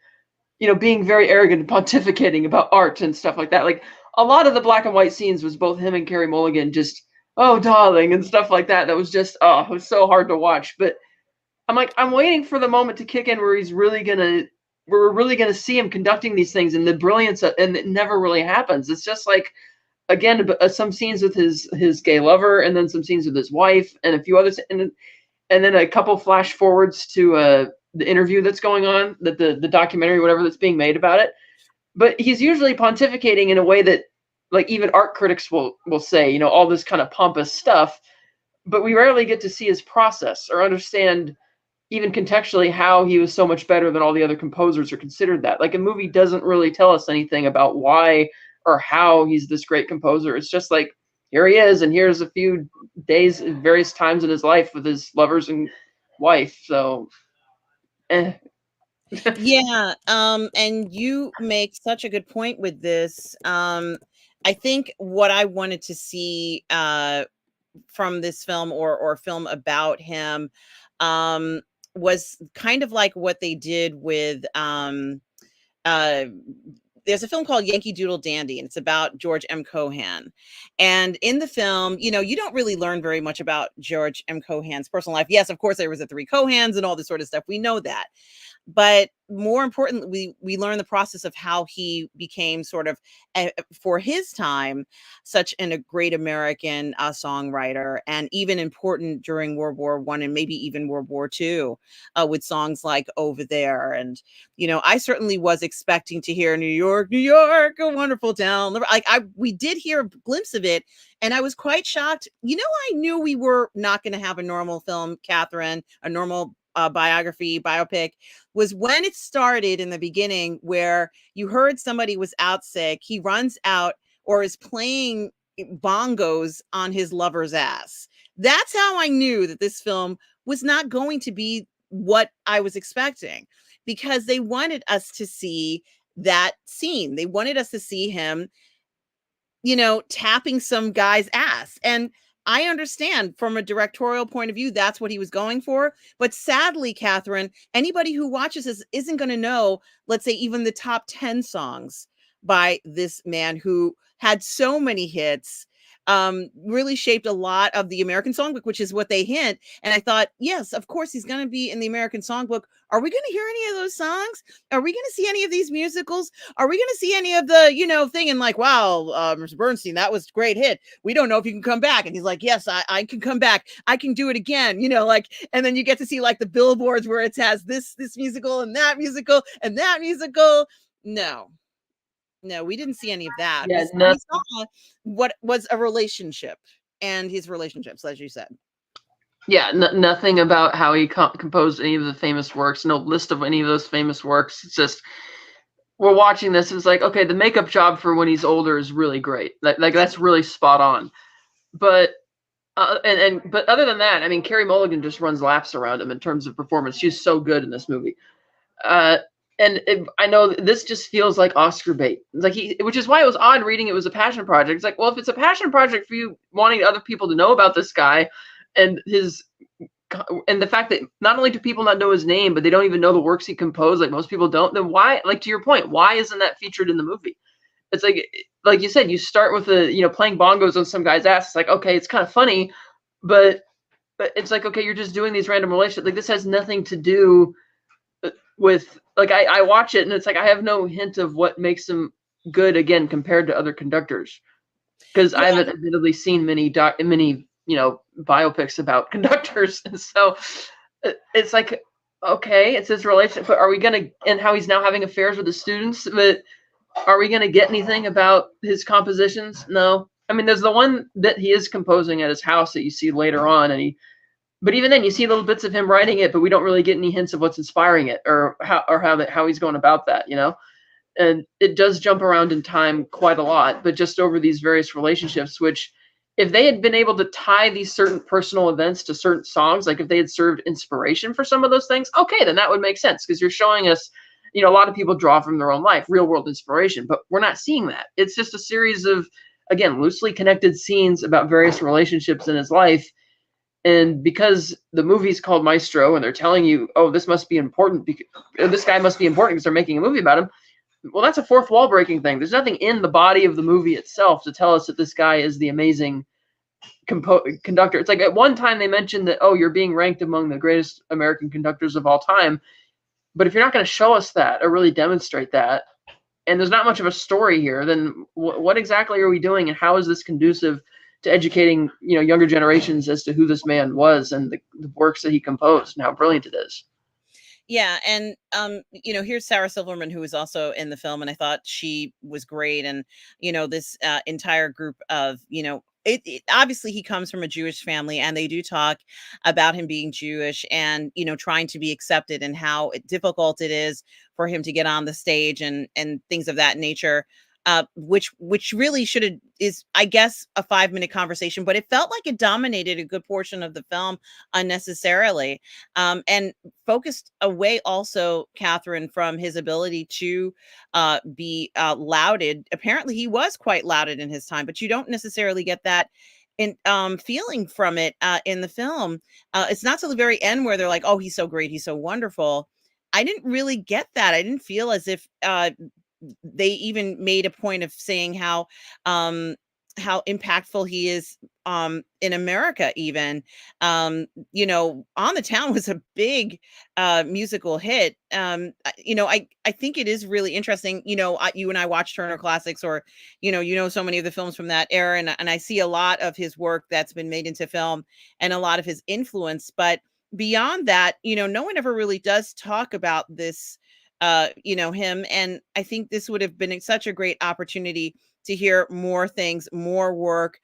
being very arrogant and pontificating about art and stuff like that. Like, a lot of the black and white scenes was both him and Carey Mulligan just, oh darling, and stuff like that. That was just, it was so hard to watch. But I'm like, I'm waiting for the moment to kick in where we're really gonna see him conducting these things, and the brilliance and it never really happens. It's just like, again, some scenes with his gay lover, and then some scenes with his wife, and a few others, and then a couple flash forwards to the interview that's going on, that the documentary, whatever, that's being made about it. But he's usually pontificating in a way that, like, even art critics will say, all this kind of pompous stuff. But we rarely get to see his process or understand, even contextually, how he was so much better than all the other composers, or considered that. Like, a movie doesn't really tell us anything about why or how he's this great composer. It's just like, here he is, and here's a few days, various times in his life with his lovers and wife. So, Yeah, and you make such a good point with this. I think what I wanted to see from this film, or film about him, was kind of like what they did with uh there's a film called Yankee Doodle Dandy, and it's about George M. Cohan. And in the film, you don't really learn very much about George M. Cohan's personal life. Yes, of course, there was the 3 Cohans and all this sort of stuff. We know that. But more importantly, we learn the process of how he became sort of, for his time, such a great American songwriter, and even important during World War One and maybe even World War Two, with songs like Over There. And, I certainly was expecting to hear New York, New York, a wonderful town. Like, we did hear a glimpse of it, and I was quite shocked. I knew we were not going to have a normal film, Catherine, a normal biopic, was when it started in the beginning, where you heard somebody was out sick. He runs out or is playing bongos on his lover's ass. That's how I knew that this film was not going to be what I was expecting, because they wanted us to see that scene. They wanted us to see him, tapping some guy's ass. And I understand from a directorial point of view, that's what he was going for. But sadly, Catherine, anybody who watches this isn't going to know, let's say, even the top 10 songs by this man who had so many hits, really shaped a lot of the American Songbook, which is what they hint. And I thought, yes, of course he's going to be in the American Songbook. Are we going to hear any of those songs? Are we going to see any of these musicals? Are we going to see any of the, thing? And like, wow, Mr. Bernstein, that was a great hit. We don't know if you can come back. And he's like, yes, I can come back. I can do it again. And then you get to see like the billboards where it has this musical and that musical and that musical. No, we didn't see any of that. Yeah, We saw what was a relationship and his relationships, as you said. Yeah, nothing about how he composed any of the famous works. No list of any of those famous works. It's just we're watching this. It's like, okay, the makeup job for when he's older is really great. Like that's really spot on. But but other than that, I mean, Carey Mulligan just runs laps around him in terms of performance. She's so good in this movie. I know this just feels like Oscar bait. Like which is why it was odd reading it was a passion project. It's like, well, if it's a passion project for you wanting other people to know about this guy and the fact that not only do people not know his name, but they don't even know the works he composed, like most people don't, then why, like to your point, why isn't that featured in the movie? It's like you said, you start with playing bongos on some guy's ass. It's like, okay, it's kind of funny, but it's like, okay, you're just doing these random relationships. Like this has nothing to do with, like, I watch it and it's like I have no hint of what makes him good again compared to other conductors, because I haven't admittedly seen many biopics about conductors, and so it's like, okay, it's his relationship, but are we gonna, and how he's now having affairs with the students, but are we gonna get anything about his compositions? No. I mean, there's the one that he is composing at his house that you see later on, but even then, you see little bits of him writing it, but we don't really get any hints of what's inspiring it or how he's going about that, And it does jump around in time quite a lot, but just over these various relationships, which if they had been able to tie these certain personal events to certain songs, like if they had served inspiration for some of those things, okay, then that would make sense, because you're showing us, a lot of people draw from their own life, real world inspiration, but we're not seeing that. It's just a series of, again, loosely connected scenes about various relationships in his life. And because the movie's called Maestro and they're telling you, oh, this must be important because this guy must be important because they're making a movie about him. Well, that's a fourth wall breaking thing. There's nothing in the body of the movie itself to tell us that this guy is the amazing conductor. It's like at one time they mentioned that, oh, you're being ranked among the greatest American conductors of all time. But if you're not going to show us that or really demonstrate that, and there's not much of a story here, then what exactly are we doing, and how is this conducive to educating younger generations as to who this man was and the works that he composed and how brilliant it is? Yeah, and here's Sarah Silverman, who was also in the film, and I thought she was great. And this entire group of obviously he comes from a Jewish family, and they do talk about him being Jewish and trying to be accepted, and how difficult it is for him to get on the stage and things of that nature. Which really is, I guess, a 5-minute conversation, but it felt like it dominated a good portion of the film unnecessarily, and focused away also, Catherine, from his ability to be lauded. Apparently, he was quite lauded in his time, but you don't necessarily get that in feeling from it in the film. It's not till the very end where they're like, "Oh, he's so great, he's so wonderful." I didn't really get that. I didn't feel as if they even made a point of saying how impactful he is in America even. On the Town was a big musical hit. I think it is really interesting. You and I watch Turner Classics, or so many of the films from that era, and I see a lot of his work that's been made into film and a lot of his influence. But beyond that, no one ever really does talk about this, him. And I think this would have been such a great opportunity to hear more things, more work,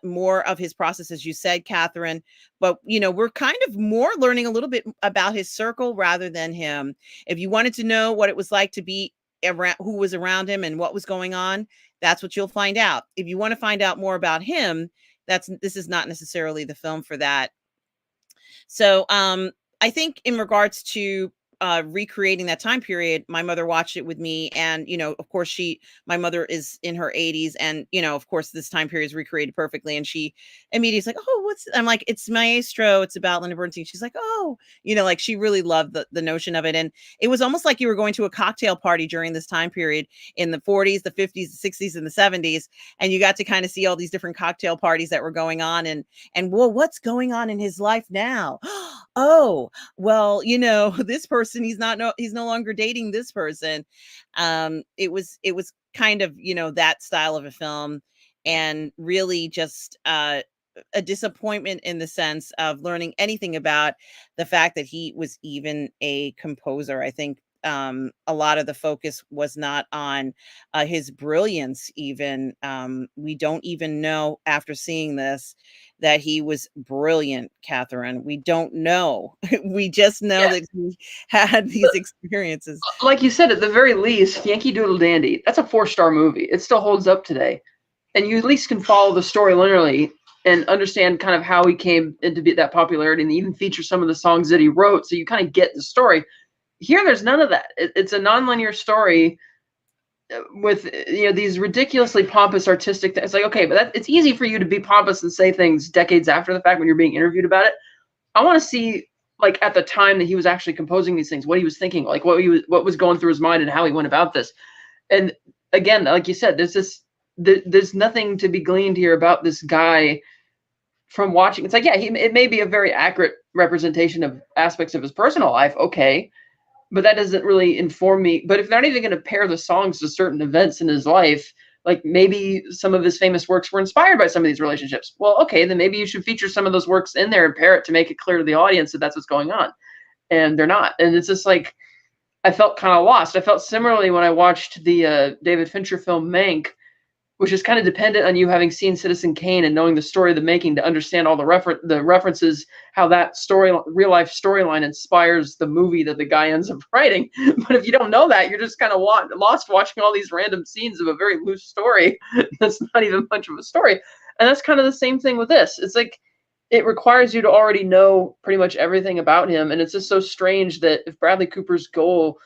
more of his process, as you said, Catherine. But, we're kind of more learning a little bit about his circle rather than him. If you wanted to know what it was like to be around, who was around him and what was going on, that's what you'll find out. If you want to find out more about him, this is not necessarily the film for that. So I think in regards to recreating that time period, my mother watched it with me, and of course, my mother is in her 80s, and of course, this time period is recreated perfectly, and she immediately is like, "Oh, I'm like, "It's Maestro, it's about Linda Bernstein." She's like, "Oh," like she really loved the notion of it, and it was almost like you were going to a cocktail party during this time period in the 40s, the 50s, the 60s, and the 70s, and you got to kind of see all these different cocktail parties that were going on, and well, what's going on in his life now? Oh, well, this person, he's no longer dating this person. It was kind of, that style of a film, and really just a disappointment in the sense of learning anything about the fact that he was even a composer. I think a lot of the focus was not on his brilliance. Even we don't even know, after seeing this, that he was brilliant, Catherine. We don't know. We just know Yeah. that he had these experiences. Like you said, at the very least, Yankee Doodle Dandy, that's a 4-star movie. It still holds up today. And you at least can follow the story linearly and understand kind of how he came into that popularity, and even feature some of the songs that he wrote, so you kind of get the story. Here, there's none of that. It's a nonlinear story with these ridiculously pompous artistic things. It's like, okay, but it's easy for you to be pompous and say things decades after the fact when you're being interviewed about it. I want to see, like, at the time that he was actually composing these things, what he was thinking, like what was going through his mind and how he went about this. And again, like you said, there's nothing to be gleaned here about this guy from watching. It's like, yeah, it may be a very accurate representation of aspects of his personal life, okay, but that doesn't really inform me. But if they're not even going to pair the songs to certain events in his life, like maybe some of his famous works were inspired by some of these relationships. Well, okay, then maybe you should feature some of those works in there and pair it to make it clear to the audience that that's what's going on. And they're not. And it's just like, I felt kind of lost. I felt similarly when I watched the David Fincher film Mank, which is kind of dependent on you having seen Citizen Kane and knowing the story of the making to understand all the references, how that real life storyline inspires the movie that the guy ends up writing. But if you don't know that, you're just kind of lost watching all these random scenes of a very loose story that's not even much of a story. And that's kind of the same thing with this. It's like, it requires you to already know pretty much everything about him, and it's just so strange that if Bradley Cooper's goal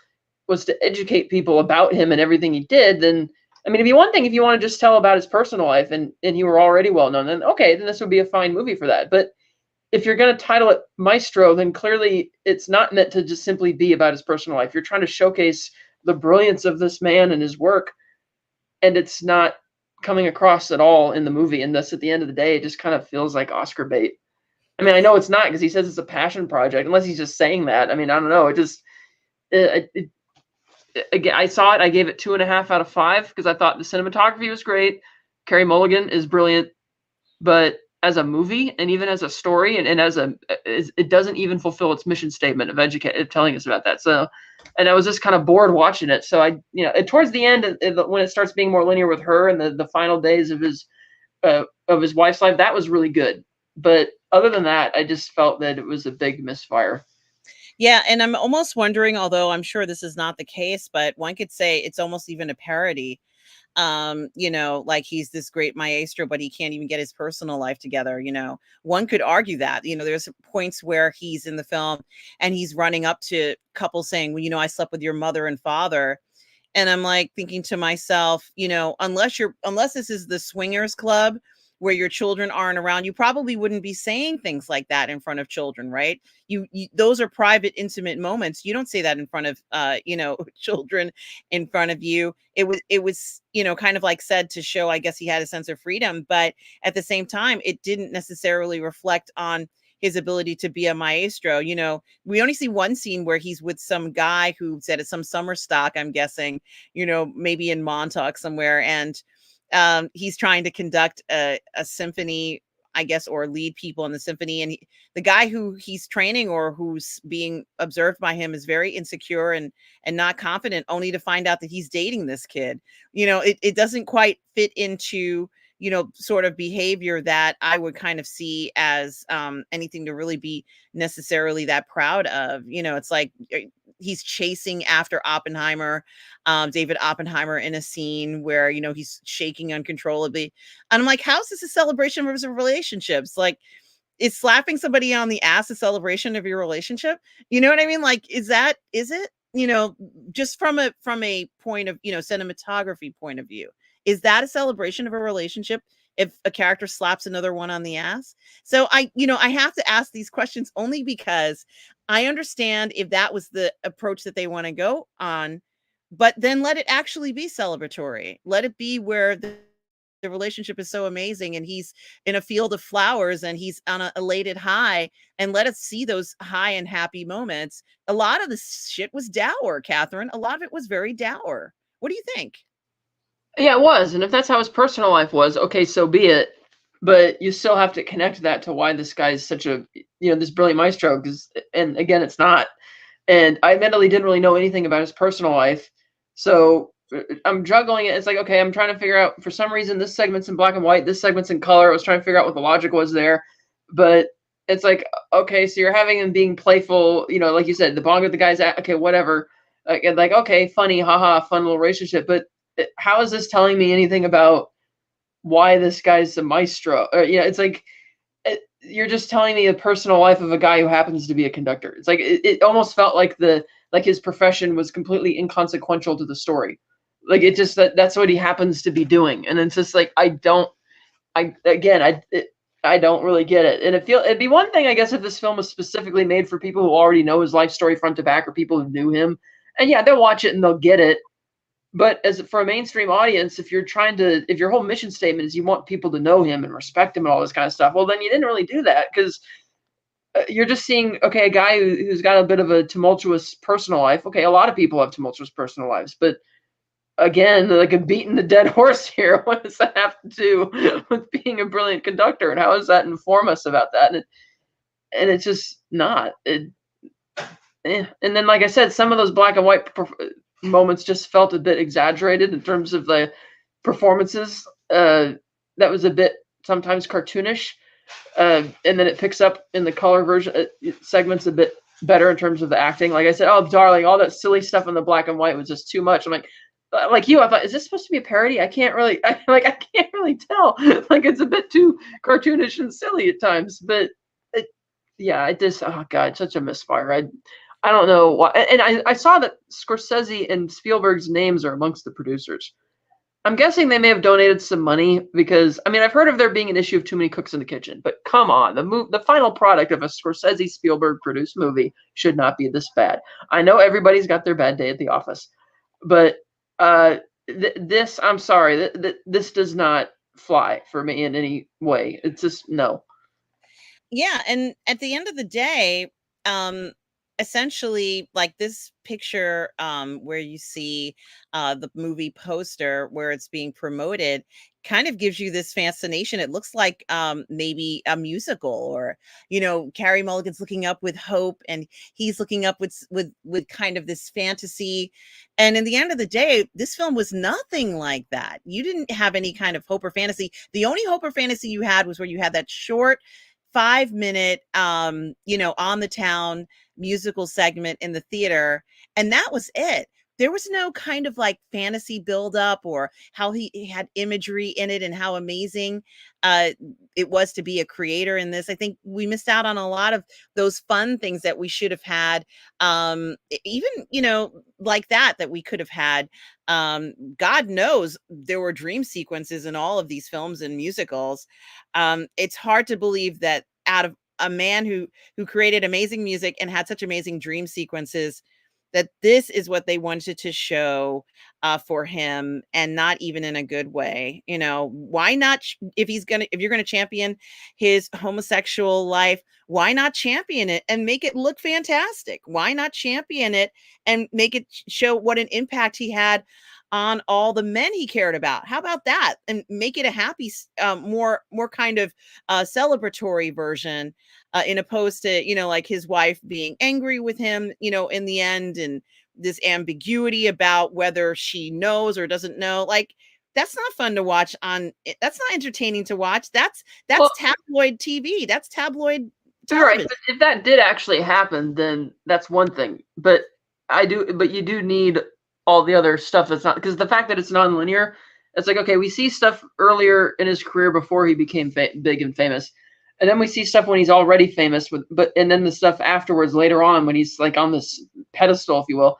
was to educate people about him and everything he did, then I mean, it'd be one thing if you want to just tell about his personal life and he were already well known, then okay, then this would be a fine movie for that. But if you're going to title it Maestro, then clearly it's not meant to just simply be about his personal life. You're trying to showcase the brilliance of this man and his work, and it's not coming across at all in the movie. And thus, at the end of the day, it just kind of feels like Oscar bait. I mean, I know it's not, because he says it's a passion project, unless he's just saying that. I mean, I don't know. It just, again, I saw it. I gave it 2.5 out of 5 because I thought the cinematography was great. Carey Mulligan is brilliant, but as a movie and even as a story and it doesn't even fulfill its mission statement of telling us about that. So, and I was just kind of bored watching it. So towards the end, when it starts being more linear with her and the final days of his wife's life, that was really good. But other than that, I just felt that it was a big misfire. Yeah, and I'm almost wondering, although I'm sure this is not the case, but one could say it's almost even a parody. Like he's this great maestro, but he can't even get his personal life together. One could argue that, there's points where he's in the film and he's running up to couples saying, well, I slept with your mother and father. And I'm like thinking to myself, unless this is the swingers club where your children aren't around, you probably wouldn't be saying things like that in front of children, right? You those are private, intimate moments. You don't say that in front of children in front of you. It was kind of like said to show, I guess, he had a sense of freedom, but at the same time, it didn't necessarily reflect on his ability to be a maestro. We only see one scene where he's with some guy who said it's some summer stock, I'm guessing, maybe in Montauk somewhere, and he's trying to conduct a symphony, I guess, or lead people in the symphony. And the guy who he's training or who's being observed by him is very insecure and not confident, only to find out that he's dating this kid. It doesn't quite fit into, sort of behavior that I would kind of see as anything to really be necessarily that proud of. It's like he's chasing after Oppenheimer, David Oppenheimer, in a scene where, he's shaking uncontrollably. And I'm like, how's this a celebration of his relationships? Like, is slapping somebody on the ass a celebration of your relationship? You know what I mean? Like, is it? You know, just from a point of, you know, cinematography point of view, is that a celebration of a relationship if a character slaps another one on the ass? So I have to ask these questions only because I understand if that was the approach that they want to go on, but then let it actually be celebratory. Let it be where the relationship is so amazing and he's in a field of flowers and he's on a elated high, and let us see those high and happy moments. A lot of this shit was dour, Catherine. A lot of it was very dour. What do you think? Yeah, it was. And if that's how his personal life was, okay, so be it. But you still have to connect that to why this guy is such a, this brilliant maestro. And again, it's not. And I admittedly didn't really know anything about his personal life. So I'm juggling it. It's like, okay, I'm trying to figure out, for some reason, this segment's in black and white, this segment's in color. I was trying to figure out what the logic was there. But it's like, okay, so you're having him being playful, like you said, the bong with the guy's at, okay, whatever. Like, okay, funny, haha, fun little relationship. But how is this telling me anything about why this guy's a maestro? Or, it's like, you're just telling me the personal life of a guy who happens to be a conductor. It's like, it almost felt like his profession was completely inconsequential to the story. Like, it just, that's what he happens to be doing. And it's just like, I don't really get it. And it'd be one thing, I guess, if this film was specifically made for people who already know his life story front to back, or people who knew him. And yeah, they'll watch it and they'll get it. But for a mainstream audience, if your whole mission statement is you want people to know him and respect him and all this kind of stuff, well, then you didn't really do that, because you're just seeing, okay, a guy who's got a bit of a tumultuous personal life. Okay, a lot of people have tumultuous personal lives, but again, like, a beating the dead horse here. What does that have to do with being a brilliant conductor, and how does that inform us about that? And it's just not. And then, like I said, some of those black and white moments just felt a bit exaggerated in terms of the performances. That was a bit sometimes cartoonish, and then it picks up in the color version segments a bit better in terms of the acting. Like I said, oh darling, all that silly stuff in the black and white was just too much. I'm like you, I thought, is this supposed to be a parody? I can't really tell. Like, it's a bit too cartoonish and silly at times. But it just, oh god, such a misfire. I don't know why. And I saw that Scorsese and Spielberg's names are amongst the producers. I'm guessing they may have donated some money, because, I've heard of there being an issue of too many cooks in the kitchen, but come on, the final product of a Scorsese Spielberg produced movie should not be this bad. I know everybody's got their bad day at the office, but this, I'm sorry, this does not fly for me in any way. It's just no. Yeah, and at the end of the day, essentially, like, this picture, where you see the movie poster where it's being promoted, kind of gives you this fascination. It looks like maybe a musical, or Carrie Mulligan's looking up with hope, and he's looking up with kind of this fantasy. And in the end of the day, this film was nothing like that. You didn't have any kind of hope or fantasy. The only hope or fantasy you had was where you had that short 5-minute on the town musical segment in the theater, and that was it. There was no kind of like fantasy buildup, or how he had imagery in it, and how amazing it was to be a creator in this. I think we missed out on a lot of those fun things that we should have had, even like that we could have had. God knows there were dream sequences in all of these films and musicals. It's hard to believe that out of a man who created amazing music and had such amazing dream sequences, that this is what they wanted to show for him, and not even in a good way. Why not? If you're gonna champion his homosexual life, why not champion it and make it look fantastic? Why not champion it and make it show what an impact he had on all the men he cared about? How about that? And make it a happy, more kind of celebratory version, in opposed to, like, his wife being angry with him, in the end, and this ambiguity about whether she knows or doesn't know. Like, that's not fun to watch that's not entertaining to watch. That's tabloid TV. That's tabloid television. Right, but if that did actually happen, then that's one thing. But you do need all the other stuff that's not, because the fact that it's non-linear, it's like, okay, we see stuff earlier in his career before he became big and famous, And then we see stuff when he's already famous, and then the stuff afterwards later on when he's like on this pedestal, if you will.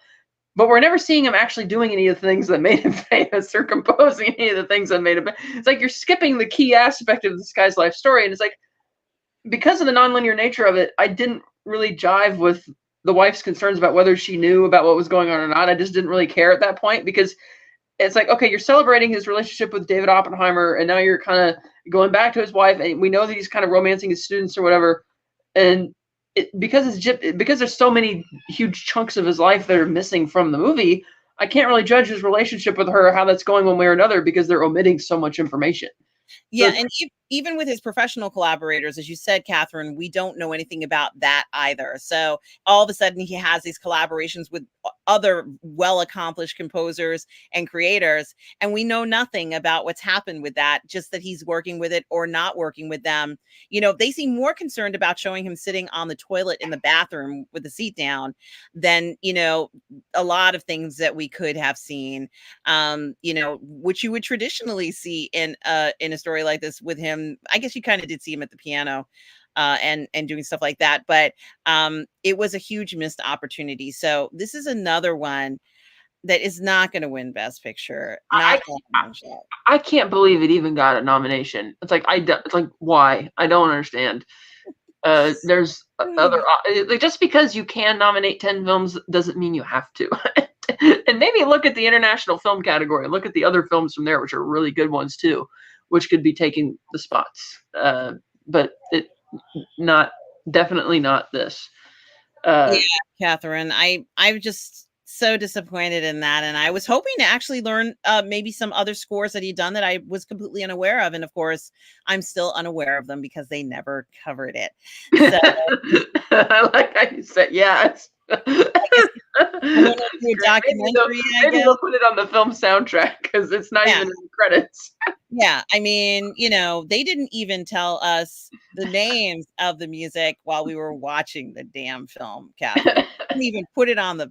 But we're never seeing him actually doing any of the things that made him famous or composing any of the things that made him. It's like you're skipping the key aspect of this guy's life story, and it's like, because of the nonlinear nature of it, I didn't really jive with the wife's concerns about whether she knew about what was going on or not. I just didn't really care at that point, because it's like, okay, you're celebrating his relationship with David Oppenheimer, and now you're kind of going back to his wife, and we know that he's kind of romancing his students or whatever. And because there's so many huge chunks of his life that are missing from the movie, I can't really judge his relationship with her, how that's going one way or another, because they're omitting so much information. Yeah, and even with his professional collaborators, as you said, Catherine, we don't know anything about that either. So all of a sudden he has these collaborations with other well-accomplished composers and creators, and we know nothing about what's happened with that, just that he's working with it or not working with them. You know, they seem more concerned about showing him sitting on the toilet in the bathroom with the seat down than, you know, a lot of things that we could have seen, you know, which you would traditionally see in a story like this with him. I guess you kind of did see him at the piano and doing stuff like that, but it was a huge missed opportunity. So this is another one that is not going to win Best Picture. I can't believe it even got a nomination. It's like, it's like, why? I don't understand. There's other, just because you can nominate 10 films doesn't mean you have to. And maybe look at the international film category, look at the other films from there, which are really good ones too, which could be taking the spots. But definitely not this. Yeah, Catherine, I'm just so disappointed in that. And I was hoping to actually learn maybe some other scores that he'd done that I was completely unaware of. And of course, I'm still unaware of them because they never covered it. So, like I said, yes. Maybe they'll put it on the film soundtrack because it's not even in the credits. Yeah, I mean, you know, they didn't even tell us the names of the music while we were watching the damn film, Catherine. They didn't even put it on the,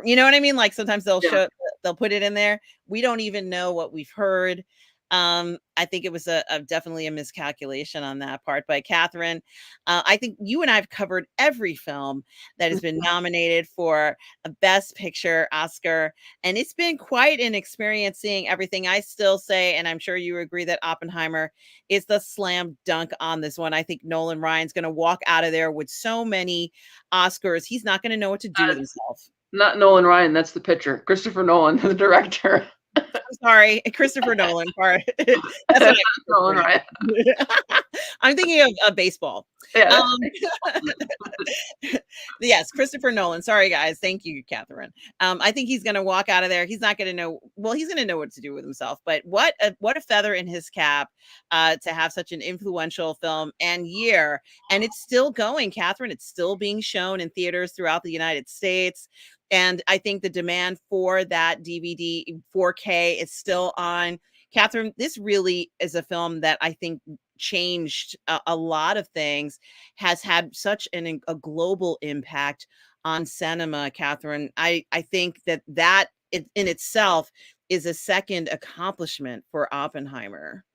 you know what I mean? Like sometimes they'll put it in there. We don't even know what we've heard. I think it was definitely a miscalculation on that part. But Catherine, I think you and I have covered every film that has been nominated for a Best Picture Oscar, and it's been quite an experience seeing everything. I still say, and I'm sure you agree, that Oppenheimer is the slam dunk on this one. I think Nolan Ryan's going to walk out of there with so many Oscars. He's not going to know what to do with himself. Not Nolan Ryan, that's the pitcher. Christopher Nolan, the director. I'm sorry, Christopher Nolan part. That's Nolan Ryan. I'm thinking of baseball. Yeah. Yes, Christopher Nolan. Sorry, guys. Thank you, Catherine. I think he's going to walk out of there. He's not going to know. Well, he's going to know what to do with himself. But what a feather in his cap to have such an influential film and year, and it's still going, Catherine. It's still being shown in theaters throughout the United States. And I think the demand for that DVD 4K is still on. Catherine, this really is a film that I think changed a lot of things, has had such a global impact on cinema, Catherine. I think that in itself is a second accomplishment for Oppenheimer.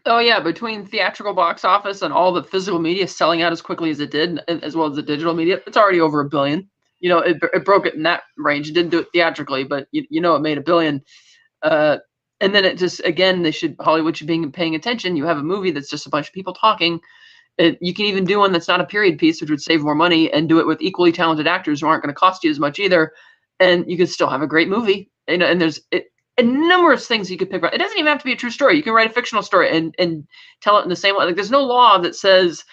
Oh yeah, between theatrical box office and all the physical media selling out as quickly as it did, as well as the digital media, it's already over $1 billion. You know, it broke it in that range. It didn't do it theatrically, but you know, it made $1 billion. And then it just, again, Hollywood should be paying attention. You have a movie that's just a bunch of people talking. You can even do one that's not a period piece, which would save more money, and do it with equally talented actors who aren't going to cost you as much either. And you can still have a great movie. You know, and there's numerous things you could pick up. It doesn't even have to be a true story. You can write a fictional story and tell it in the same way. Like, there's no law that says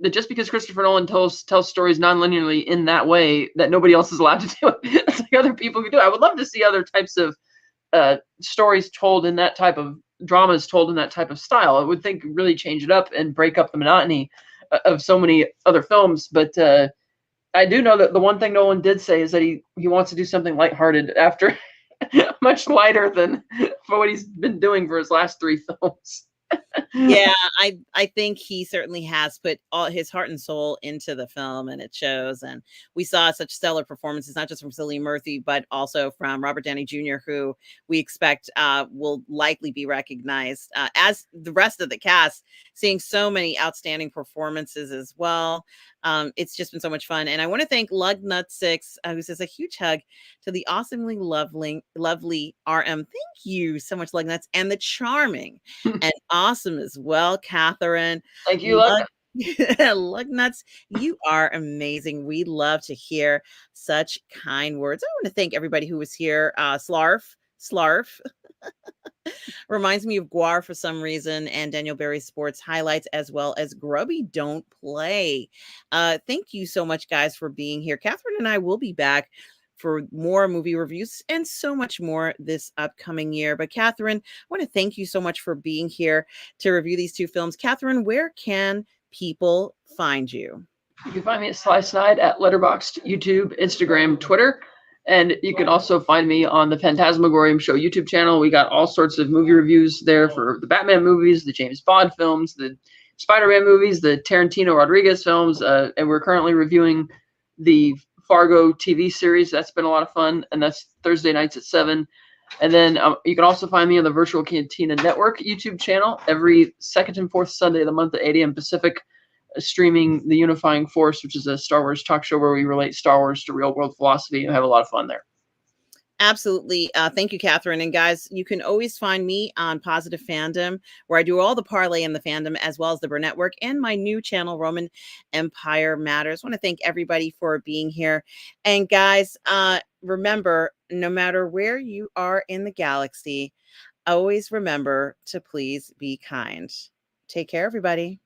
that just because Christopher Nolan tells stories non-linearly in that way, that nobody else is allowed to do it. It's like other people can do it. I would love to see other types of stories told in that type of dramas told in that type of style. I would think really change it up and break up the monotony of so many other films. But I do know that the one thing Nolan did say is that he wants to do something lighthearted after much lighter than for what he's been doing for his last 3 films. Yeah, I think he certainly has put all his heart and soul into the film, and it shows. And we saw such stellar performances, not just from Cillian Murphy, but also from Robert Downey Jr., who we expect will likely be recognized as the rest of the cast, seeing so many outstanding performances as well. It's just been so much fun. And I want to thank Lugnut6, who says a huge hug to the awesomely lovely RM. Thank you so much, Lugnuts, and the charming and awesome as well, Catherine. Thank you, Luck. Lugnuts, you are amazing. We love to hear such kind words. I want to thank everybody who was here. Slarf reminds me of Guar for some reason, and Daniel Berry Sports highlights, as well as Grubby Don't Play. Thank you so much, guys, for being here. Catherine and I will be back for more movie reviews and so much more this upcoming year. But Catherine, I want to thank you so much for being here to review these two films. Catherine, where can people find you? You can find me at Sly Snide at Letterboxd, YouTube, Instagram, Twitter. And you can also find me on the Phantasmagorium Show YouTube channel. We got all sorts of movie reviews there for the Batman movies, the James Bond films, the Spider-Man movies, the Tarantino Rodriguez films, and we're currently reviewing the Fargo TV series. That's been a lot of fun, and that's Thursday nights at 7. And then you can also find me on the Virtual Cantina Network YouTube channel every second and fourth Sunday of the month at 8 a.m. Pacific, streaming The Unifying Force, which is a Star Wars talk show where we relate Star Wars to real world philosophy and have a lot of fun there. Absolutely. Thank you, Catherine. And guys, you can always find me on Positive Fandom, where I do all the parlay in the fandom, as well as the Burnettwork and my new channel, Roman Empire Matters. I want to thank everybody for being here. And guys, remember, no matter where you are in the galaxy, always remember to please be kind. Take care, everybody.